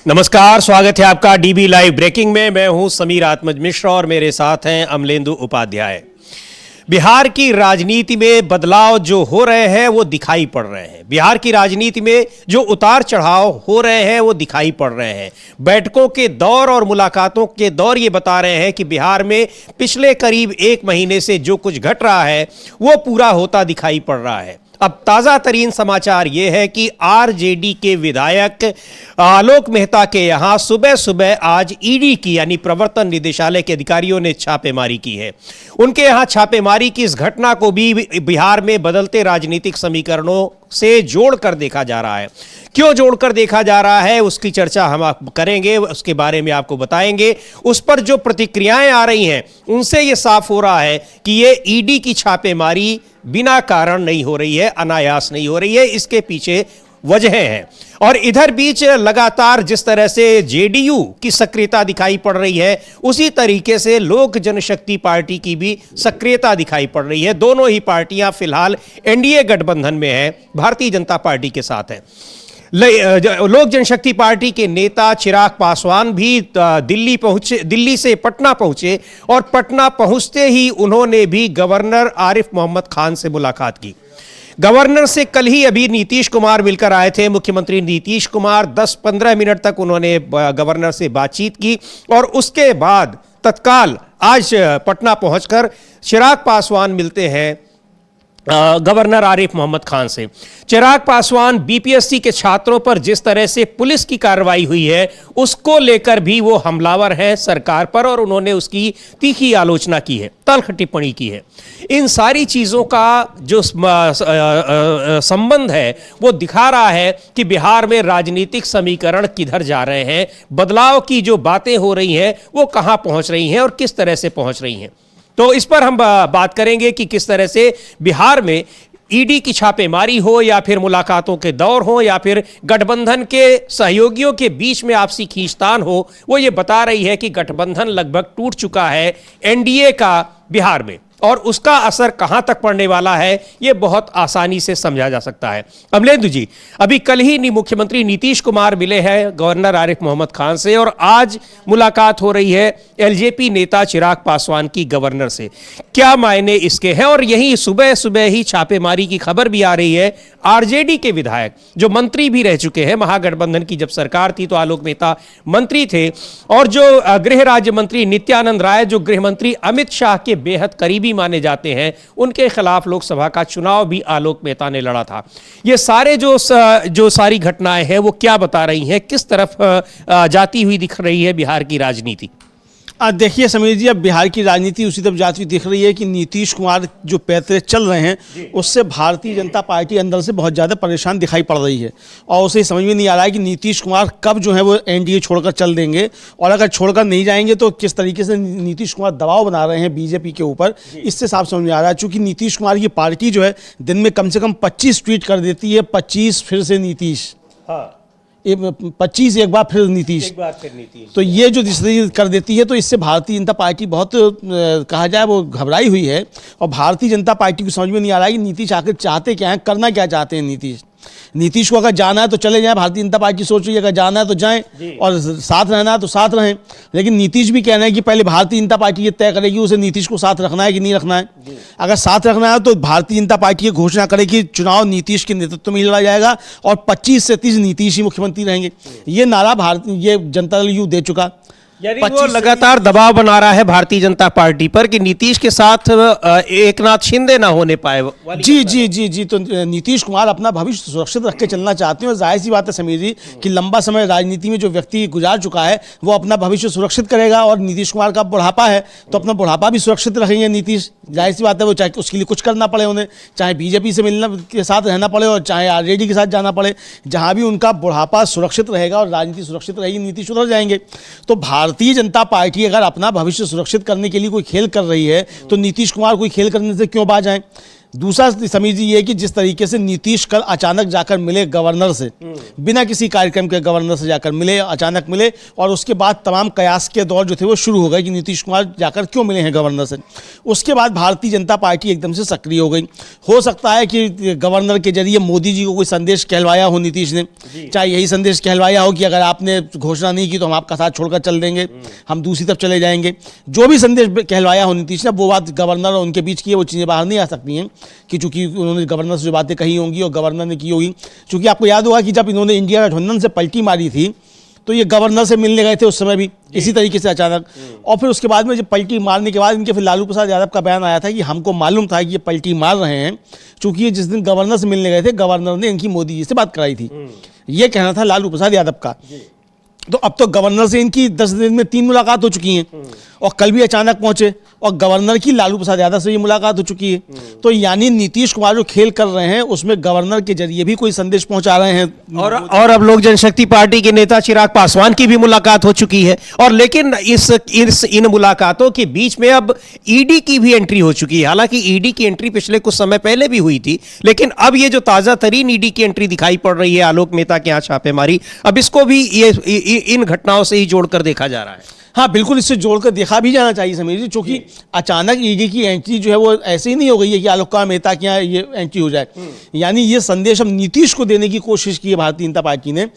नमस्कार, स्वागत है आपका डीबी लाइव ब्रेकिंग में। मैं हूं समीर आत्मज मिश्रा और मेरे साथ हैं अमलेंदु उपाध्याय। बिहार की राजनीति में बदलाव जो हो रहे हैं वो दिखाई पड़ रहे हैं। बिहार की राजनीति में जो उतार चढ़ाव हो रहे हैं वो दिखाई पड़ रहे हैं। बैठकों के दौर और मुलाकातों के दौर ये बता रहे हैं कि बिहार में पिछले करीब 1 महीने से जो कुछ घट रहा है वो पूरा होता दिखाई पड़ रहा है। अब ताजा तरीन समाचार यह है कि आरजेडी के विधायक आलोक मेहता के यहां सुबह सुबह आज ईडी की यानी प्रवर्तन निदेशालय के अधिकारियों ने छापेमारी की है। उनके यहां छापेमारी की इस घटना को भी बिहार में बदलते राजनीतिक समीकरणों से जोड़कर देखा जा रहा है। क्यों जोड़कर देखा जा रहा है उसकी चर्चा हम करेंगे, उसके बारे में आपको बताएंगे। उस पर जो प्रतिक्रियाएं आ रही हैं उनसे यह साफ हो रहा है कि ये ईडी की छापेमारी बिना कारण नहीं हो रही है, अनायास नहीं हो रही है, इसके पीछे वजह हैं। और इधर बीच लगातार जिस तरह से जेडीयू की सक्रियता दिखाई पड़ रही है उसी तरीके से लोक जनशक्ति पार्टी की भी सक्रियता दिखाई पड़ रही है। दोनों ही पार्टियां फिलहाल एनडीए गठबंधन में हैं, भारतीय जनता पार्टी के साथ हैं। लोक जनशक्ति पार्टी के नेता चिराग पासवान भी दिल्ली से पटना पहुंचे और पटना पहुंचते ही उन्होंने भी गवर्नर आरिफ मोहम्मद खान से मुलाकात की। गवर्नर से कल ही अभी नीतीश कुमार मिलकर आए थे। मुख्यमंत्री नीतीश कुमार 10-15 मिनट तक उन्होंने गवर्नर से बातचीत की और उसके बाद तत्काल आज पटना पहुंचकर चिराग पासवान मिलते हैं गवर्नर आरिफ मोहम्मद खान से। चिराग पासवान बीपीएससी के छात्रों पर जिस तरह से पुलिस की कार्रवाई हुई है उसको लेकर भी वो हमलावर हैं सरकार पर और उन्होंने उसकी तीखी आलोचना की है, तल्ख टिप्पणी की है। इन सारी चीज़ों का जो संबंध है वो दिखा रहा है कि बिहार में राजनीतिक समीकरण किधर जा रहे हैं, बदलाव की जो बातें हो रही हैं वो कहाँ पहुँच रही हैं और किस तरह से पहुँच रही हैं। तो इस पर हम बात करेंगे कि किस तरह से बिहार में ईडी की छापेमारी हो या फिर मुलाकातों के दौर हो या फिर गठबंधन के सहयोगियों के बीच में आपसी खींचतान हो, वो ये बता रही है कि गठबंधन लगभग टूट चुका है एनडीए का बिहार में और उसका असर कहां तक पड़ने वाला है ये बहुत आसानी से समझा जा सकता है। अमलेंदु जी, अभी कल ही मुख्यमंत्री नीतीश कुमार मिले हैं गवर्नर आरिफ मोहम्मद खान से और आज मुलाकात हो रही है एलजेपी नेता चिराग पासवान की गवर्नर से। क्या मायने इसके हैं? और यही सुबह सुबह ही छापेमारी की खबर भी आ रही है। आरजेडी के विधायक जो मंत्री भी रह चुके हैं, महागठबंधन की जब सरकार थी तो आलोक मेहता मंत्री थे, और जो गृह राज्य मंत्री नित्यानंद राय जो गृह मंत्री अमित शाह के बेहद करीबी माने जाते हैं, उनके खिलाफ लोकसभा का चुनाव भी आलोक मेहता ने लड़ा था। ये सारे जो सारी घटनाएं हैं वो क्या बता रही हैं, किस तरफ जाती हुई दिख रही है बिहार की राजनीति? देखिए समीर जी, अब बिहार की राजनीति उसी तरफ जाती हुई दिख रही है कि नीतीश कुमार जो पैतरे चल रहे हैं उससे भारतीय जनता पार्टी अंदर से बहुत ज़्यादा परेशान दिखाई पड़ रही है और उसे समझ में नहीं आ रहा है कि नीतीश कुमार कब जो है वो एनडीए छोड़कर चल देंगे और अगर छोड़कर नहीं जाएंगे तो किस तरीके से नीतीश कुमार दबाव बना रहे हैं बीजेपी के ऊपर, इससे साफ समझ में आ रहा है। चूँकि नीतीश कुमार की पार्टी जो है दिन में कम से कम 25 ट्वीट कर देती है, 25 फिर से नीतीश, 25 एक बार फिर नीतीश, तो ये जो कर देती है तो इससे भारतीय जनता पार्टी बहुत कहा जाए वो घबराई हुई है और भारतीय जनता पार्टी को समझ में नहीं आ रहा है कि नीतीश आखिर चाहते क्या हैं, करना क्या चाहते हैं। नीतीश को अगर जाना है तो चले जाएं, भारतीय जनता पार्टी सोच रही है अगर जाना है तो जाएं और साथ रहना है तो साथ रहें, लेकिन नीतीश भी कहना है कि पहले भारतीय जनता पार्टी ये तय करेगी उसे नीतीश को साथ रखना है कि नहीं रखना है। अगर साथ रखना है तो भारतीय जनता पार्टी ये घोषणा करे कि चुनाव नीतीश के नेतृत्व में लड़ा जाएगा और 25 से 30 नीतीश ही मुख्यमंत्री रहेंगे। ये नारा ये जनता दल यू दे चुका, यानी वो लगातार दबाव बना रहा है भारतीय जनता पार्टी पर कि नीतीश के साथ एकनाथ शिंदे ना होने पाए। जी, तो नीतीश कुमार अपना भविष्य सुरक्षित रख के चलना चाहते हैं और जाहिर सी बात है समीर जी कि लंबा समय राजनीति में जो व्यक्ति गुजार चुका है वो अपना भविष्य सुरक्षित करेगा और नीतीश कुमार का बुढ़ापा है तो अपना बुढ़ापा भी सुरक्षित रखेंगे नीतीश। जाहिर सी बात है वो चाहे उसके लिए कुछ करना पड़े उन्हें, चाहे बीजेपी से मिलना के साथ रहना पड़े और चाहे आरजेडी के साथ जाना पड़े, जहाँ भी उनका बुढ़ापा सुरक्षित रहेगा और राजनीति सुरक्षित रहेगी, नीतीश सुधर जाएंगे। तो भारतीय जनता पार्टी अगर अपना भविष्य सुरक्षित करने के लिए कोई खेल कर रही है तो नीतीश कुमार कोई खेल करने से क्यों बाज आए? दूसरा समीर जी ये कि जिस तरीके से नीतीश कल अचानक जाकर मिले गवर्नर से, बिना किसी कार्यक्रम के गवर्नर से जाकर मिले, अचानक मिले, और उसके बाद तमाम कयास के दौर जो थे वो शुरू हो गए कि नीतीश कुमार जाकर क्यों मिले हैं गवर्नर से। उसके बाद भारतीय जनता पार्टी एकदम से सक्रिय हो गई। हो सकता है कि गवर्नर के जरिए मोदी जी को कोई संदेश कहलवाया हो नीतीश ने, चाहे यही संदेश कहलवाया हो कि अगर आपने घोषणा नहीं की तो हम आपका साथ छोड़कर चल देंगे, हम दूसरी तरफ चले जाएंगे। जो भी संदेश कहलवाया हो नीतीश ने, वो बात गवर्नर और उनके बीच की है, वो चीज़ें बाहर नहीं आ सकती हैं कि चूंकि उन्होंने गवर्नर से जो बातें कही होंगी और गवर्नर ने की होगी। चूंकि आपको याद होगा कि जब इन्होंने इंडिया गठबंधन से पलटी मारी थी तो ये गवर्नर से मिलने गए थे उस समय भी इसी तरीके से अचानक, और फिर उसके बाद में जब पलटी मारने के बाद इनके फिर लालू प्रसाद यादव का बयान आया था कि हमको मालूम था कि ये पलटी मार रहे हैं, चूंकि ये जिस दिन गवर्नर से मिलने गए थे गवर्नर ने इनकी मोदी जी से बात कराई थी। ये कहना था लालू प्रसाद यादव का। तो अब तो गवर्नर से इनकी 10 दिन में 3 मुलाकात हो चुकी हैं, और कल भी अचानक पहुंचे, और गवर्नर की लालू प्रसाद यादव से ये मुलाकात हो चुकी है। तो यानी नीतीश कुमार जो खेल कर रहे हैं उसमें गवर्नर के जरिए भी कोई संदेश पहुंचा रहे हैं। और अब लोक जनशक्ति पार्टी के नेता चिराग पासवान की भी मुलाकात हो चुकी है, और लेकिन इन मुलाकातों के बीच में अब ईडी की भी एंट्री हो चुकी है। हालांकि ईडी की एंट्री पिछले कुछ समय पहले भी हुई थी, लेकिन अब ये जो ताजा तरीन ईडी की एंट्री दिखाई पड़ रही है आलोक मेहता के यहाँ छापेमारी, अब इसको भी ये इन घटनाओं से ही जोड़कर देखा जा रहा है। हाँ बिल्कुल, इससे जोड़कर देखा भी जाना चाहिए समीर जी, क्योंकि अचानक ईडी की एंट्री जो है वो ऐसे ही नहीं हो गई है कि आलोक मेहता के यहाँ ये एंट्री हो जाए। यानी ये संदेश हम नीतीश को देने की कोशिश की है भारतीय जनता पार्टी ने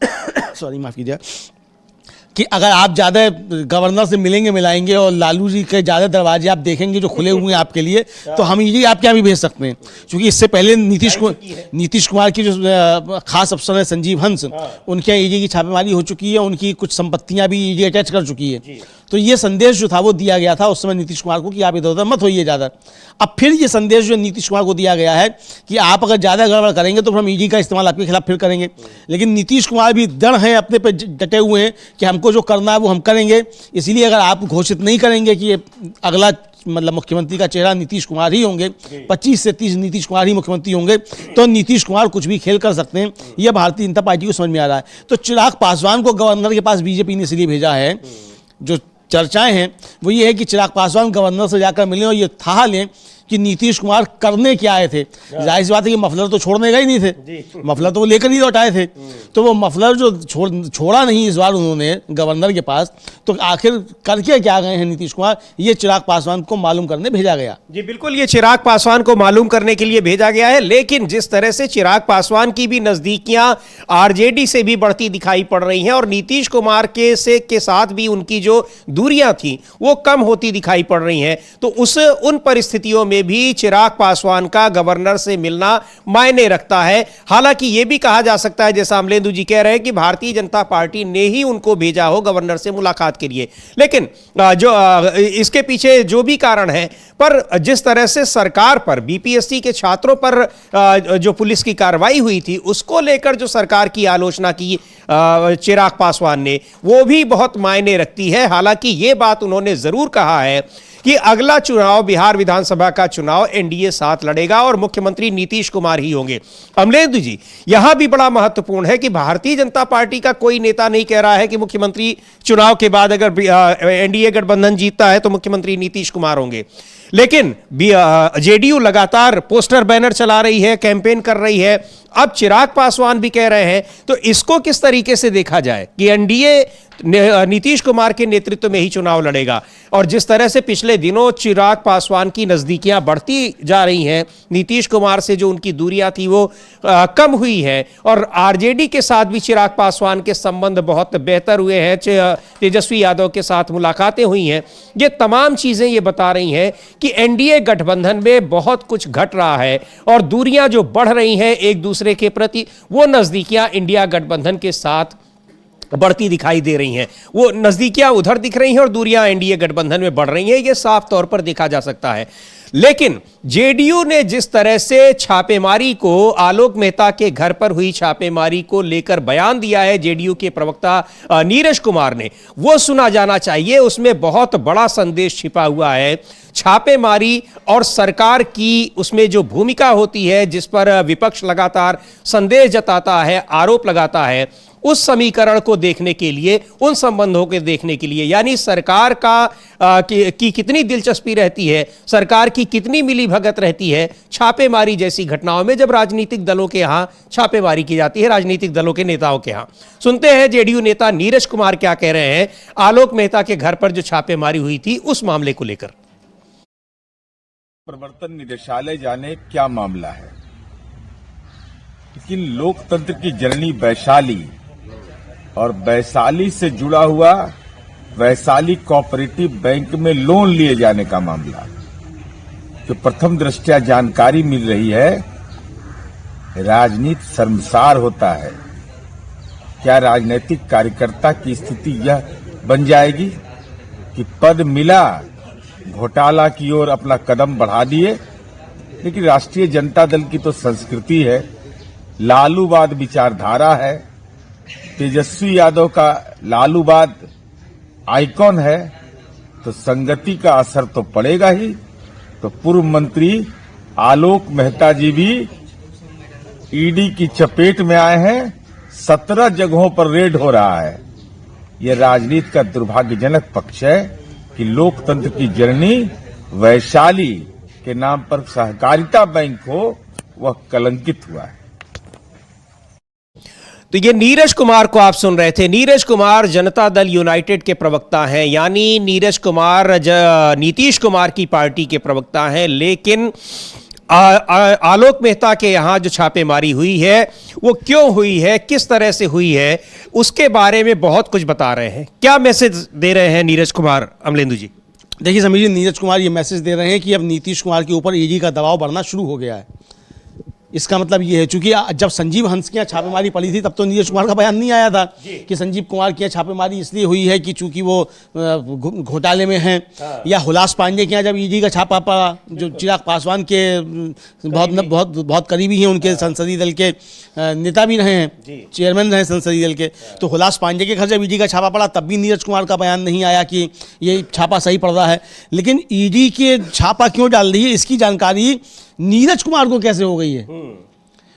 सॉरी माफ कीजिए, कि अगर आप ज़्यादा गवर्नर से मिलेंगे मिलाएंगे और लालू जी के ज़्यादा दरवाजे आप देखेंगे जो खुले हुए हैं आपके लिए, तो हम ईडी आपके यहाँ भी भेज सकते हैं। क्योंकि इससे पहले नीतीश कुमार की जो खास अफसर है संजीव हंस, उनके यहाँ ईडी की छापेमारी हो चुकी है, उनकी कुछ संपत्तियां भी ईडी अटैच कर चुकी है। तो ये संदेश जो था वो दिया गया था उस समय नीतीश कुमार को कि आप इधर उधर मत होइए ज़्यादा। अब फिर ये संदेश जो नीतीश कुमार को दिया गया है कि आप अगर ज़्यादा गड़बड़ करेंगे तो फिर हम ईडी का इस्तेमाल आपके खिलाफ फिर करेंगे। लेकिन नीतीश कुमार भी दृढ़ हैं, अपने पे डटे हुए हैं कि हमको जो करना है वो हम करेंगे। इसलिए अगर आप घोषित नहीं करेंगे कि ये अगला मतलब मुख्यमंत्री का चेहरा नीतीश कुमार ही होंगे, 25 से 30 नीतीश कुमार ही मुख्यमंत्री होंगे, तो नीतीश कुमार कुछ भी खेल कर सकते हैं। यह भारतीय जनता पार्टी को समझ में आ रहा है। तो चिराग पासवान को गवर्नर के पास बीजेपी ने इसलिए भेजा है, जो चर्चाएं हैं वो ये है कि चिराग पासवान गवर्नर से जाकर मिलें और ये था लें कि नीतीश कुमार करने क्या आए थे। जाहिर सी बात है कि मफलर तो छोड़ने गए नहीं थे, मफलर तो वो लेकर ही लौट आए थे। तो वो मफलर जो छोड़ा नहीं इस बार उन्होंने गवर्नर के पास, तो आखिर करके क्या गए हैं नीतीश कुमार, ये चिराग पासवान को मालूम करने भेजा गया। जी बिल्कुल, ये चिराग पासवान को मालूम करने के लिए भेजा गया है। लेकिन जिस तरह से चिराग पासवान की भी नजदीकियां आरजेडी से भी बढ़ती दिखाई पड़ रही हैं, और नीतीश कुमार के साथ भी उनकी जो दूरियां थी वो कम होती दिखाई पड़ रही हैं, तो उन परिस्थितियों में भी चिराग पासवान का गवर्नर से मिलना मायने रखता है। हालांकि यह भी कहा जा सकता है, जैसा अमलेंदु जी कह रहे हैं, कि भारतीय जनता पार्टी ने ही उनको भेजा हो गवर्नर से मुलाकात के लिए। लेकिन जो इसके पीछे जो भी कारण है, पर जिस तरह से सरकार पर, बीपीएससी के छात्रों पर जो पुलिस की कार्रवाई हुई थी, उसको लेकर जो सरकार की आलोचना की चिराग पासवान ने, वो भी बहुत मायने रखती है। हालांकि यह बात उन्होंने जरूर कहा है कि अगला चुनाव, बिहार विधानसभा का चुनाव, एनडीए साथ लड़ेगा और मुख्यमंत्री नीतीश कुमार ही होंगे। अमलेंदु जी, यहां भी बड़ा महत्वपूर्ण है कि भारतीय जनता पार्टी का कोई नेता नहीं कह रहा है कि मुख्यमंत्री चुनाव के बाद अगर एनडीए गठबंधन जीतता है तो मुख्यमंत्री नीतीश कुमार होंगे। लेकिन जेडीयू लगातार पोस्टर बैनर चला रही है, कैंपेन कर रही है। अब चिराग पासवान भी कह रहे हैं, तो इसको किस तरीके से देखा जाए कि एनडीए नीतीश कुमार के नेतृत्व में ही चुनाव लड़ेगा? और जिस तरह से पिछले दिनों चिराग पासवान की नजदीकियां बढ़ती जा रही हैं, नीतीश कुमार से जो उनकी दूरियां थी वो कम हुई है, और आरजेडी के साथ भी चिराग पासवान के संबंध बहुत बेहतर हुए हैं, तेजस्वी यादव के साथ मुलाकातें हुई हैं। ये तमाम चीजें ये बता रही हैं कि एनडीए गठबंधन में बहुत कुछ घट रहा है, और दूरियां जो बढ़ रही हैं एक दूसरे के प्रति, वो नजदीकियां इंडिया गठबंधन के साथ बढ़ती दिखाई दे रही हैं। वो नजदीकियां उधर दिख रही हैं और दूरियां एनडीए गठबंधन में बढ़ रही हैं, ये साफ तौर पर देखा जा सकता है। लेकिन जेडीयू ने जिस तरह से छापेमारी को, आलोक मेहता के घर पर हुई छापेमारी को लेकर बयान दिया है जेडीयू के प्रवक्ता नीरज कुमार ने, वो सुना जाना चाहिए। उसमें बहुत बड़ा संदेश छिपा हुआ है। छापेमारी और सरकार की उसमें जो भूमिका होती है, जिस पर विपक्ष लगातार संदेश जताता है, आरोप लगाता है, उस समीकरण को देखने के लिए, उन संबंधों को देखने के लिए, यानी सरकार की कितनी दिलचस्पी रहती है, सरकार की कितनी मिलीभगत रहती है छापेमारी जैसी घटनाओं में, जब राजनीतिक दलों के यहां छापेमारी की जाती है, राजनीतिक दलों के नेताओं के यहां। सुनते हैं जेडीयू नेता नीरज कुमार क्या कह रहे हैं आलोक मेहता के घर पर जो छापेमारी हुई थी उस मामले को लेकर। प्रवर्तन निदेशालय जाने क्या मामला है, लेकिन लोकतंत्र की जननी वैशाली और वैशाली से जुड़ा हुआ वैशाली कोऑपरेटिव बैंक में लोन लिए जाने का मामला, जो प्रथम दृष्टया जानकारी मिल रही है, राजनीति शर्मसार होता है। क्या राजनीतिक कार्यकर्ता की स्थिति यह बन जाएगी कि पद मिला, घोटाला की ओर अपना कदम बढ़ा दिए? लेकिन राष्ट्रीय जनता दल की तो संस्कृति है, लालूवाद विचारधारा है, तेजस्वी यादव का लालूवाद आइकॉन है, तो संगति का असर तो पड़ेगा ही। तो पूर्व मंत्री आलोक मेहता जी भी ईडी की चपेट में आए हैं, 17 जगहों पर रेड हो रहा है। यह राजनीति का दुर्भाग्यजनक पक्ष है कि लोकतंत्र की जननी वैशाली के नाम पर सहकारिता बैंक हो, वह कलंकित हुआ है। तो ये नीरज कुमार को आप सुन रहे थे। नीरज कुमार जनता दल यूनाइटेड के प्रवक्ता हैं, यानी नीरज कुमार नीतीश कुमार की पार्टी के प्रवक्ता हैं। लेकिन आलोक मेहता के यहाँ जो छापेमारी हुई है वो क्यों हुई है, किस तरह से हुई है, उसके बारे में बहुत कुछ बता रहे हैं। क्या मैसेज दे रहे हैं नीरज कुमार अमलेंदु जी? देखिए समीर जी, नीरज कुमार ये मैसेज दे रहे हैं कि अब नीतीश कुमार के ऊपर ईडी का दबाव बढ़ना शुरू हो गया है। इसका मतलब ये है, चूंकि जब संजीव हंस की यहाँ छापेमारी पड़ी थी तब तो नीरज कुमार का बयान नहीं आया था कि संजीव कुमार की यहाँ छापेमारी इसलिए हुई है कि चूंकि वो घोटाले में हैं, या हुलास पांडे के यहाँ जब ईडी का छापा पड़ा, जो चिराग पासवान के बहुत करीबी हैं, उनके संसदीय दल के नेता भी रहे हैं, चेयरमैन रहे संसदीय दल के, तो हुलास पांडे के घर जब ईडी का छापा पड़ा तब भी नीरज कुमार का बयान नहीं आया कि ये छापा सही पड़ रहा है। लेकिन ईडी के छापा क्यों डाल रही है इसकी जानकारी नीरज कुमार को कैसे हो गई है?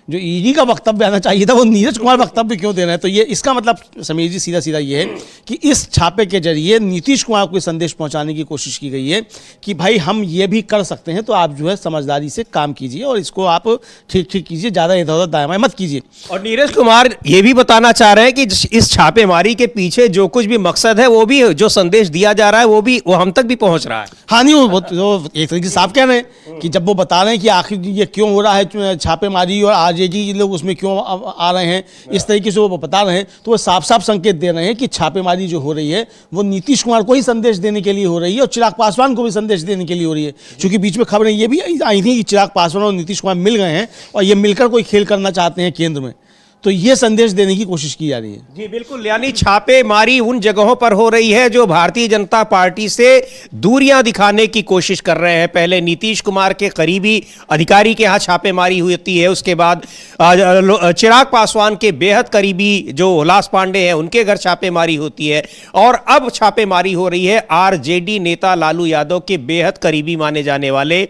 जो ईडी का वक्तव्य आना चाहिए था वो नीरज कुमार वक्तव्य क्यों दे रहे हैं? तो ये इसका मतलब समीर जी सीधा सीधा ये है कि इस छापे के जरिए नीतीश कुमार को संदेश पहुंचाने की कोशिश की गई है कि भाई हम ये भी कर सकते हैं, तो आप जो है समझदारी से काम कीजिए और इसको आप ठीक ठीक कीजिए, ज़्यादा इधर उधर दाएं बाएं मत कीजिए। और नीरज कुमार ये भी बताना चाह रहे हैं कि इस छापेमारी के पीछे जो कुछ भी मकसद है, वो भी जो संदेश दिया जा रहा है वो हम तक भी पहुंच रहा है। हाँ नहीं, वो एक तरीके से साफ कह रहे हैं कि जब वो बता रहे हैं कि आखिर ये क्यों हो रहा है छापेमारी और आरजेडी लोग उसमें क्यों आ रहे हैं, इस तरीके से वो बता रहे हैं, तो वो साफ साफ संकेत दे रहे हैं कि छापेमारी जो हो रही है वो नीतीश कुमार को ही संदेश देने के लिए हो रही है और चिराग पासवान को भी संदेश देने के लिए हो रही है। क्योंकि बीच में खबरें ये भी आई थी कि चिराग पासवान और नीतीश कुमार मिल गए हैं और ये मिलकर कोई खेल करना चाहते हैं केंद्र में, तो ये संदेश देने की कोशिश की जा रही है। जी बिल्कुल, यानी छापेमारी उन जगहों पर हो रही है जो भारतीय जनता पार्टी से दूरियां दिखाने की कोशिश कर रहे हैं। पहले नीतीश कुमार के करीबी अधिकारी के यहाँ छापेमारी हुई है, उसके बाद चिराग पासवान के बेहद करीबी जो हुलास पांडे हैं उनके घर छापेमारी होती है, और अब छापेमारी हो रही है आरजेडी नेता लालू यादव के बेहद करीबी माने जाने वाले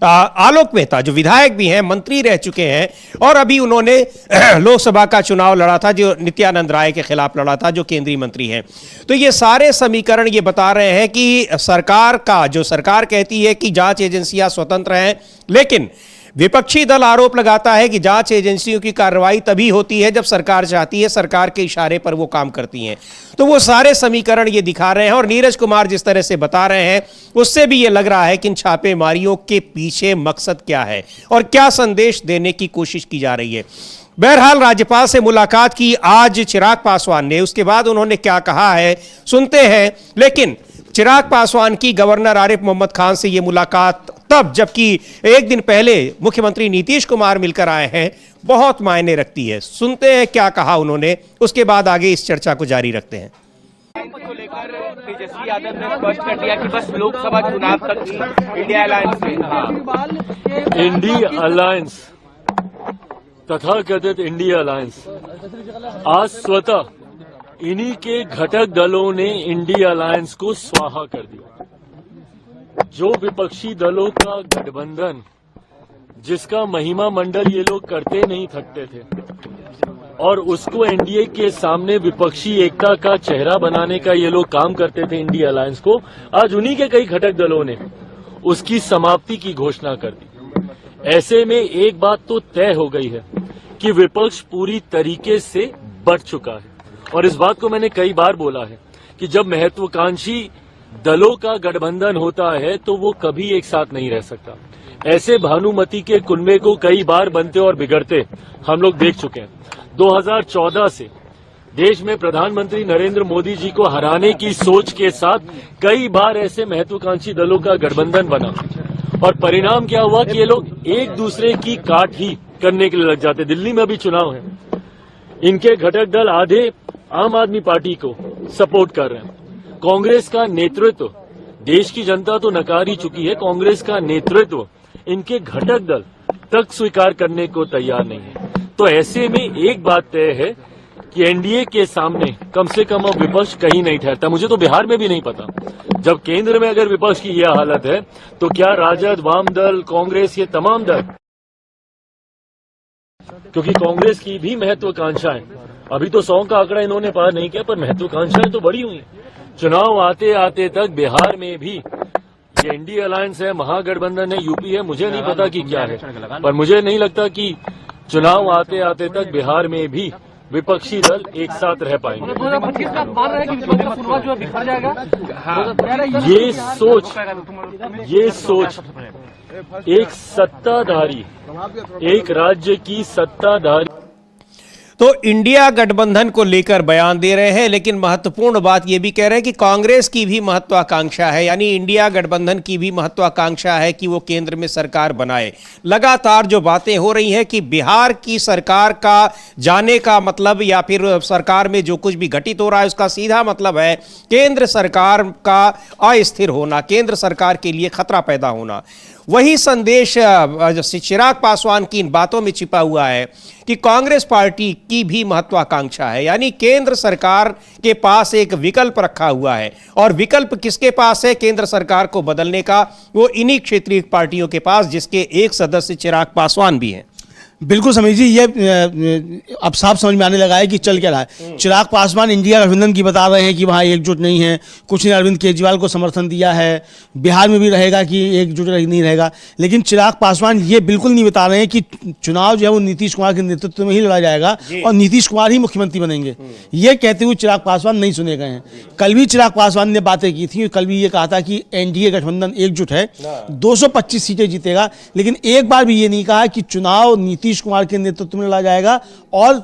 आलोक मेहता, जो विधायक भी हैं, मंत्री रह चुके हैं, और अभी उन्होंने लोकसभा का चुनाव लड़ा था, जो नित्यानंद राय के खिलाफ लड़ा था, जो केंद्रीय मंत्री हैं। तो ये सारे समीकरण ये बता रहे हैं कि सरकार कहती है कि जांच एजेंसियां स्वतंत्र हैं, लेकिन विपक्षी दल आरोप लगाता है कि जांच एजेंसियों की कार्रवाई तभी होती है जब सरकार चाहती है, सरकार के इशारे पर वो काम करती हैं। तो वो सारे समीकरण ये दिखा रहे हैं, और नीरज कुमार जिस तरह से बता रहे हैं उससे भी ये लग रहा है कि इन छापेमारियों के पीछे मकसद क्या है और क्या संदेश देने की कोशिश की जा रही है। बहरहाल राज्यपाल से मुलाकात की आज चिराग पासवान ने, उसके बाद उन्होंने क्या कहा है सुनते हैं। लेकिन चिराग पासवान की गवर्नर आरिफ मोहम्मद खान से ये मुलाकात तब, जबकि एक दिन पहले मुख्यमंत्री नीतीश कुमार मिलकर आए हैं, बहुत मायने रखती है। सुनते हैं क्या कहा उन्होंने, उसके बाद आगे इस चर्चा को जारी रखते हैं। को लेकर तेजस्वी यादव ने स्पष्ट कर दिया कि बस लोकसभा चुनाव तक ही इंडिया अलायंस में, इंडिया अलायंस तथाकथित इंडिया अलायंस आज स्वतः इन्हीं के घटक दलों ने इंडिया अलायंस को स्वाहा कर दिया। जो विपक्षी दलों का गठबंधन, जिसका महिमा मंडल ये लोग करते नहीं थकते थे, और उसको एनडीए के सामने विपक्षी एकता का चेहरा बनाने का ये लोग काम करते थे इंडिया अलायंस को, आज उन्हीं के कई घटक दलों ने उसकी समाप्ति की घोषणा कर दी। ऐसे में एक बात तो तय हो गई है कि विपक्ष पूरी तरीके से बढ़ चुका है, और इस बात को मैंने कई बार बोला है कि जब महत्वाकांक्षी दलों का गठबंधन होता है तो वो कभी एक साथ नहीं रह सकता। ऐसे भानुमति के कुनबे को कई बार बनते और बिगड़ते हम लोग देख चुके हैं। 2014 से देश में प्रधानमंत्री नरेंद्र मोदी जी को हराने की सोच के साथ कई बार ऐसे महत्वाकांक्षी दलों का गठबंधन बना, और परिणाम क्या हुआ कि ये लोग एक दूसरे की काट ही करने के लिए लग जाते। दिल्ली में अभी चुनाव है, इनके घटक दल आधे आम आदमी पार्टी को सपोर्ट कर रहे हैं। कांग्रेस का नेतृत्व, देश की जनता तो नकार ही चुकी है, कांग्रेस का नेतृत्व इनके घटक दल तक स्वीकार करने को तैयार नहीं है। तो ऐसे में एक बात तय है कि एनडीए के सामने कम से कम अब विपक्ष कहीं नहीं ठहरता। मुझे तो बिहार में भी नहीं पता, जब केंद्र में अगर विपक्ष की यह हालत है तो क्या राजद, वाम दल, कांग्रेस, ये तमाम दल, क्योंकि कांग्रेस की भी महत्वाकांक्षाएं, अभी तो 100 का आंकड़ा इन्होंने पार नहीं किया, पर महत्वाकांक्षाएं तो बड़ी हुई। चुनाव आते आते तक बिहार में भी ये एनडीए अलायंस है, महागठबंधन है, यूपी है, मुझे नहीं पता कि क्या है, पर मुझे नहीं लगता कि चुनाव आते आते तक बिहार में भी विपक्षी दल एक साथ रह पाएंगे। 2025 का मान रहे हैं कि विपक्ष का सुनवा जो है बिखर जाएगा। ये सोच एक सत्ताधारी, एक राज्य की सत्ताधारी तो इंडिया गठबंधन को लेकर बयान दे रहे हैं, लेकिन महत्वपूर्ण बात यह भी कह रहे हैं कि कांग्रेस की भी महत्वाकांक्षा है, यानी इंडिया गठबंधन की भी महत्वाकांक्षा है कि वो केंद्र में सरकार बनाए। लगातार जो बातें हो रही हैं कि बिहार की सरकार का जाने का मतलब, या फिर सरकार में जो कुछ भी घटित हो रहा है उसका सीधा मतलब है केंद्र सरकार का अस्थिर होना, केंद्र सरकार के लिए खतरा पैदा होना। वही संदेश चिराग पासवान की इन बातों में छिपा हुआ है कि कांग्रेस पार्टी की भी महत्वाकांक्षा है, यानी केंद्र सरकार के पास एक विकल्प रखा हुआ है, और विकल्प किसके पास है केंद्र सरकार को बदलने का? वो इन्हीं क्षेत्रीय पार्टियों के पास, जिसके एक सदस्य चिराग पासवान भी हैं। बिल्कुल समीर जी, ये अब साफ समझ में आने लगा है कि चल क्या रहा है। चिराग पासवान इंडिया गठबंधन की बता रहे हैं कि वहाँ एकजुट नहीं है, कुछ ने अरविंद केजरीवाल को समर्थन दिया है, बिहार में भी रहेगा कि एकजुट नहीं रहेगा, लेकिन चिराग पासवान ये बिल्कुल नहीं बता रहे हैं कि चुनाव जो है वो नीतीश कुमार के नेतृत्व में ही लड़ा जाएगा और नीतीश कुमार ही मुख्यमंत्री बनेंगे। ये कहते हुए चिराग पासवान नहीं सुने गए हैं। कल भी चिराग पासवान ने बातें की थी, कल भी ये कहा था कि एनडीए गठबंधन एकजुट है, 225 सीटें जीतेगा, लेकिन एक बार भी ये नहीं कहा कि चुनाव नीतीश कुमार के नेतृत्व में लड़ा जाएगा और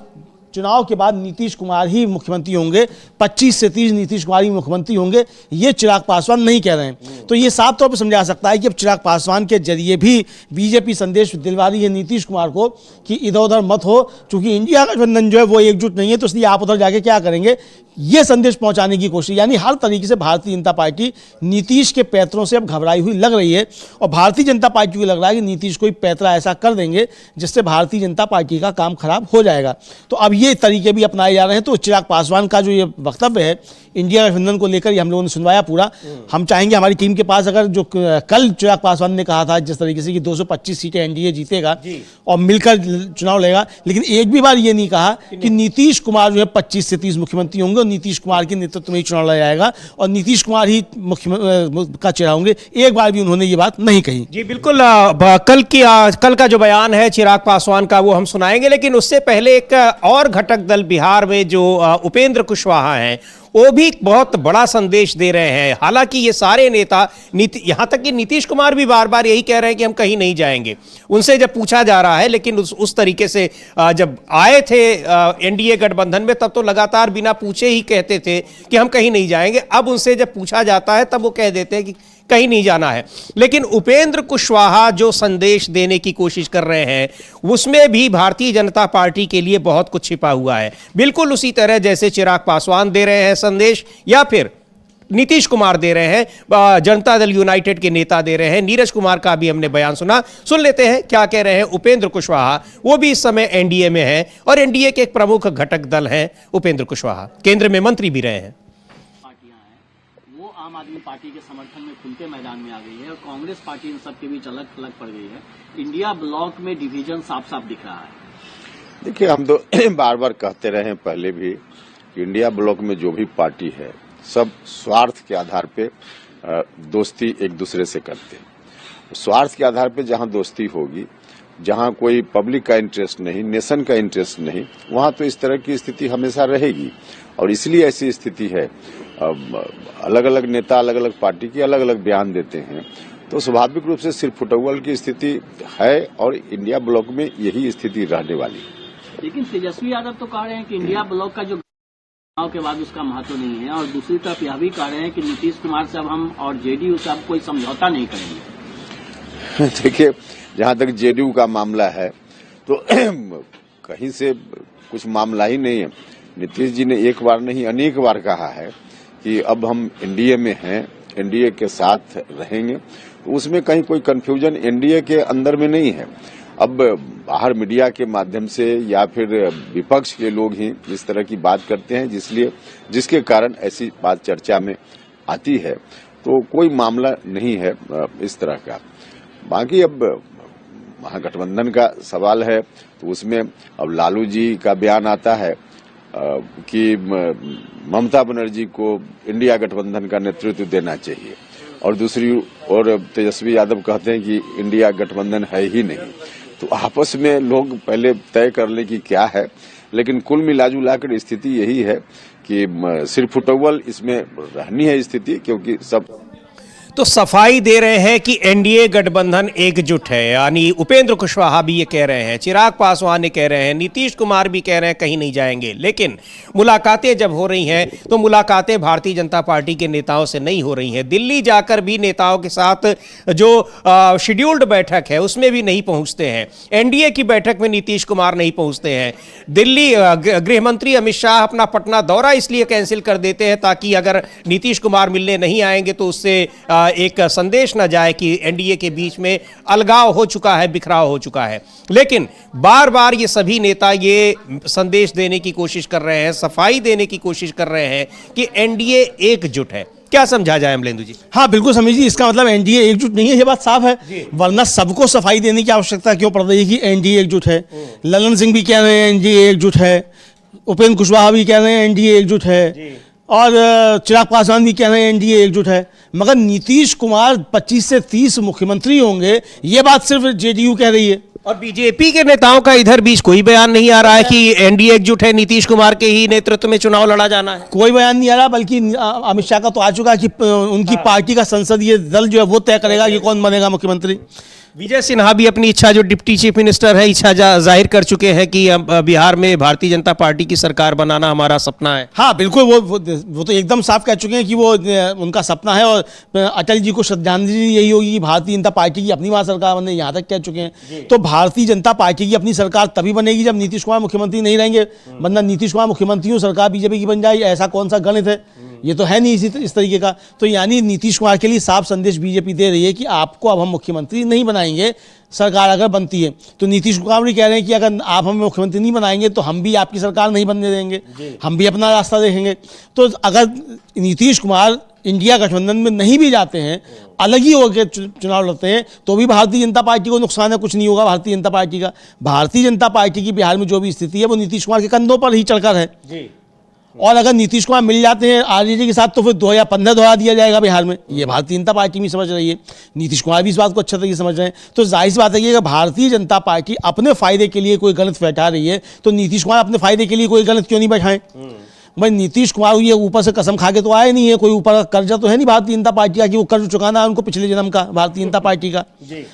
चुनाव के बाद नीतीश कुमार ही मुख्यमंत्री होंगे, 25 से 30 नीतीश कुमार ही मुख्यमंत्री होंगे, ये चिराग पासवान नहीं कह रहे हैं। तो ये साफ तौर पर समझा सकता है कि अब चिराग पासवान के जरिए भी बीजेपी संदेश दिलवा रही है नीतीश कुमार को कि इधर उधर मत हो, क्योंकि इंडिया गठबंधन जो है वो एकजुट नहीं है, तो इसलिए आप उधर जाके क्या करेंगे, ये संदेश पहुंचाने की कोशिश। यानी हर तरीके से भारतीय जनता पार्टी नीतीश के पैतरों से अब घबराई हुई लग रही है, और भारतीय जनता पार्टी को लग रहा है कि नीतीश कोई पैतरा ऐसा कर देंगे जिससे भारतीय जनता पार्टी का काम खराब हो जाएगा। तो अब ये तरीके भी अपनाए जा रहे हैं। तो चिराग पासवान का जो ये वक्तव्य है इंडिया गठबंधन को लेकर, ये हम लोगों ने सुनवाया पूरा। हम चाहेंगे हमारी टीम के पास अगर जो कल चिराग पासवान ने कहा था जिस तरीके से कि 225 सीटें एनडीए जीतेगा और मिलकर चुनाव लड़ेगा, लेकिन एक भी बार ये नहीं कहा कि नीतीश कुमार जो है 25 से 30 मुख्यमंत्री होंगे और नीतीश कुमार के नेतृत्व में ही चुनाव लड़ा जाएगा और नीतीश कुमार ही मुख्यमंत्री का चेहरा होंगे। एक बार भी उन्होंने ये बात नहीं कही। जी बिल्कुल, कल का जो बयान है चिराग पासवान का वो हम सुनाएंगे, लेकिन उससे पहले एक और घटक दल बिहार में जो उपेंद्र कुशवाहा हैं, वो भी बहुत बड़ा संदेश दे रहे हैं। हालांकि ये सारे नेता, यहां तक कि नीतीश कुमार भी बार बार यही कह रहे हैं कि हम कहीं नहीं जाएंगे। उनसे जब पूछा जा रहा है, लेकिन उस तरीके से जब आए थे एनडीए गठबंधन में तब तो लगातार बिना पूछे ही कहते थे कि हम कहीं नहीं जाएंगे। अब उनसे जब पूछा जाता है तब वो कह देते हैं कि कहीं नहीं जाना है। लेकिन उपेंद्र कुशवाहा जो संदेश देने की कोशिश कर रहे हैं उसमें भी भारतीय जनता पार्टी के लिए बहुत कुछ छिपा हुआ है, बिल्कुल उसी तरह जैसे चिराग पासवान दे रहे हैं संदेश, या फिर नीतीश कुमार दे रहे हैं, जनता दल यूनाइटेड के नेता दे रहे हैं। नीरज कुमार का भी हमने बयान सुना, सुन लेते हैं क्या कह रहे हैं उपेंद्र कुशवाहा। वो भी इस समय एनडीए में है और एनडीए के एक प्रमुख घटक दल हैं उपेंद्र कुशवाहा, केंद्र में मंत्री भी रहे हैं। आम आदमी पार्टी के समर्थन में खुलते मैदान में आ गई है और कांग्रेस पार्टी इन सब के बीच अलग थलग पड़ गई है। इंडिया ब्लॉक में डिवीजन साफ साफ दिख रहा है। देखिए, हम तो बार बार कहते रहे पहले भी कि इंडिया ब्लॉक में जो भी पार्टी है सब स्वार्थ के आधार पे दोस्ती एक दूसरे से करते हैं। स्वार्थ के आधार पे जहां दोस्ती होगी, जहां कोई पब्लिक का इंटरेस्ट नहीं, नेशन का इंटरेस्ट नहीं, वहां तो इस तरह की स्थिति हमेशा रहेगी। और इसलिए ऐसी स्थिति है। अलग अलग नेता अलग अलग पार्टी के अलग अलग बयान देते हैं, तो स्वाभाविक रूप से सिर्फ फुटबॉल की स्थिति है और इंडिया ब्लॉक में यही स्थिति रहने वाली है। लेकिन तेजस्वी यादव तो कह रहे हैं कि इंडिया ब्लॉक का जो चुनाव के बाद उसका महत्व नहीं है, और दूसरी तरफ यह भी कह रहे हैं कि नीतीश कुमार से अब हम और जेडीयू से अब कोई समझौता नहीं करेंगे। देखिए, जहां तक जेडीयू का मामला है तो कहीं से कुछ मामला ही नहीं है। नीतीश जी ने एक बार नहीं अनेक बार कहा है कि अब हम एनडीए में हैं, एनडीए के साथ रहेंगे, तो उसमें कहीं कोई कंफ्यूजन एनडीए के अंदर में नहीं है। अब बाहर मीडिया के माध्यम से या फिर विपक्ष के लोग ही इस तरह की बात करते हैं, जिसके कारण ऐसी बात चर्चा में आती है। तो कोई मामला नहीं है इस तरह का। बाकी अब महागठबंधन का सवाल है, तो उसमें अब लालू जी का बयान आता है कि ममता बनर्जी को इंडिया गठबंधन का नेतृत्व देना चाहिए, और दूसरी ओर तेजस्वी यादव कहते हैं कि इंडिया गठबंधन है ही नहीं। तो आपस में लोग पहले तय कर ले कि क्या है, लेकिन कुल मिलाजुलाकर स्थिति यही है कि सिर्फ फुटबॉल इसमें रहनी है स्थिति, क्योंकि सब तो सफाई दे रहे हैं कि एनडीए गठबंधन एकजुट है, यानी उपेंद्र कुशवाहा भी ये कह रहे हैं, चिराग पासवान ने कह रहे हैं, नीतीश कुमार भी कह रहे हैं कहीं नहीं जाएंगे। लेकिन मुलाकातें जब हो रही हैं तो मुलाकातें भारतीय जनता पार्टी के नेताओं से नहीं हो रही हैं। दिल्ली जाकर भी नेताओं के साथ जो शेड्यूल्ड बैठक है उसमें भी नहीं पहुंचते हैं। एनडीए की बैठक में नीतीश कुमार नहीं पहुंचते हैं। दिल्ली गृह मंत्री अमित शाह अपना पटना दौरा इसलिए कैंसिल कर देते हैं ताकि अगर नीतीश कुमार मिलने नहीं आएंगे तो उससे एक संदेश न जाए कि एनडीए के बीच में अलगाव हो चुका है, बिखराव हो चुका है। लेकिन बार बार ये सभी नेता ये संदेश देने की कोशिश कर रहे हैं, सफाई देने की कोशिश कर रहे हैं कि एनडीए एकजुट है। क्या समझा जाए अमलेंदु जी? हाँ बिल्कुल समझिए, इसका मतलब एनडीए एकजुट नहीं है, ये बात साफ है। वरना सबको सफाई देने की आवश्यकता क्यों पड़ रही है कि एनडीए एकजुट है। ललन सिंह भी कह रहे हैं एनडीए एकजुट है, उपेंद्र कुशवाहा भी कह रहे हैं एनडीए एकजुट है, और चिराग पासवान भी कह रहे हैं एनडीए एकजुट है। मगर नीतीश कुमार 25 से 30 मुख्यमंत्री होंगे, ये बात सिर्फ जेडीयू कह रही है। और बीजेपी के नेताओं का इधर बीच कोई बयान नहीं आ रहा है कि एनडीए एकजुट है, नीतीश कुमार के ही नेतृत्व में चुनाव लड़ा जाना है। कोई बयान नहीं आ रहा, बल्कि अमित शाह का तो आ चुका है कि उनकी पार्टी का संसदीय दल जो है वो तय करेगा कि कौन बनेगा मुख्यमंत्री। विजय सिन्हा भी अपनी इच्छा, जो डिप्टी चीफ मिनिस्टर है, इच्छा जाहिर कर चुके हैं कि बिहार में भारतीय जनता पार्टी की सरकार बनाना हमारा सपना है। हाँ बिल्कुल, वो तो एकदम साफ कह चुके हैं कि वो उनका सपना है, और अटल जी को श्रद्धांजलि यही होगी कि भारतीय जनता पार्टी की अपनी वहाँ सरकार बने, यहाँ तक कह चुके हैं। तो भारतीय जनता पार्टी की अपनी सरकार तभी बनेगी जब नीतीश कुमार मुख्यमंत्री नहीं रहेंगे, वरना नीतीश कुमार मुख्यमंत्री हो सरकार बीजेपी की बन जाए, ऐसा कौन सा गणित है? ये तो है नहीं इस तरीके का। तो यानी नीतीश कुमार के लिए साफ संदेश बीजेपी दे रही है कि आपको अब हम मुख्यमंत्री नहीं बनाएंगे, सरकार अगर बनती है तो। नीतीश कुमार भी कह रहे हैं कि अगर आप हमें मुख्यमंत्री नहीं बनाएंगे तो हम भी आपकी सरकार नहीं बनने देंगे, हम भी अपना रास्ता देखेंगे। तो अगर नीतीश कुमार इंडिया गठबंधन में नहीं भी जाते हैं, अलग ही होकर चुनाव लड़ते हैं, तो भी भारतीय जनता पार्टी को नुकसान है, कुछ नहीं होगा भारतीय जनता पार्टी का। भारतीय जनता पार्टी की बिहार में जो भी स्थिति है वो नीतीश कुमार के कंधों पर ही चढ़कर है। और अगर नीतीश कुमार मिल जाते हैं आरजेडी के साथ तो फिर 2015 दोहरा दिया जाएगा बिहार में, ये भारतीय जनता पार्टी भी समझ रही है, नीतीश कुमार भी इस बात को अच्छा तरीके से समझ रहे हैं। तो जाहिर सी बात है कि अगर भारतीय जनता पार्टी अपने फायदे के लिए कोई गलत बैठा रही है तो नीतीश कुमार अपने फायदे के लिए कोई गलत क्यों नहीं बैठाएं? भाई नीतीश कुमार ये ऊपर से कसम खा के तो आए नहीं है, कोई ऊपर का कर्जा तो है नहीं भारतीय जनता पार्टी का कि वो कर्ज चुकाना है उनको पिछले जन्म का भारतीय जनता पार्टी का,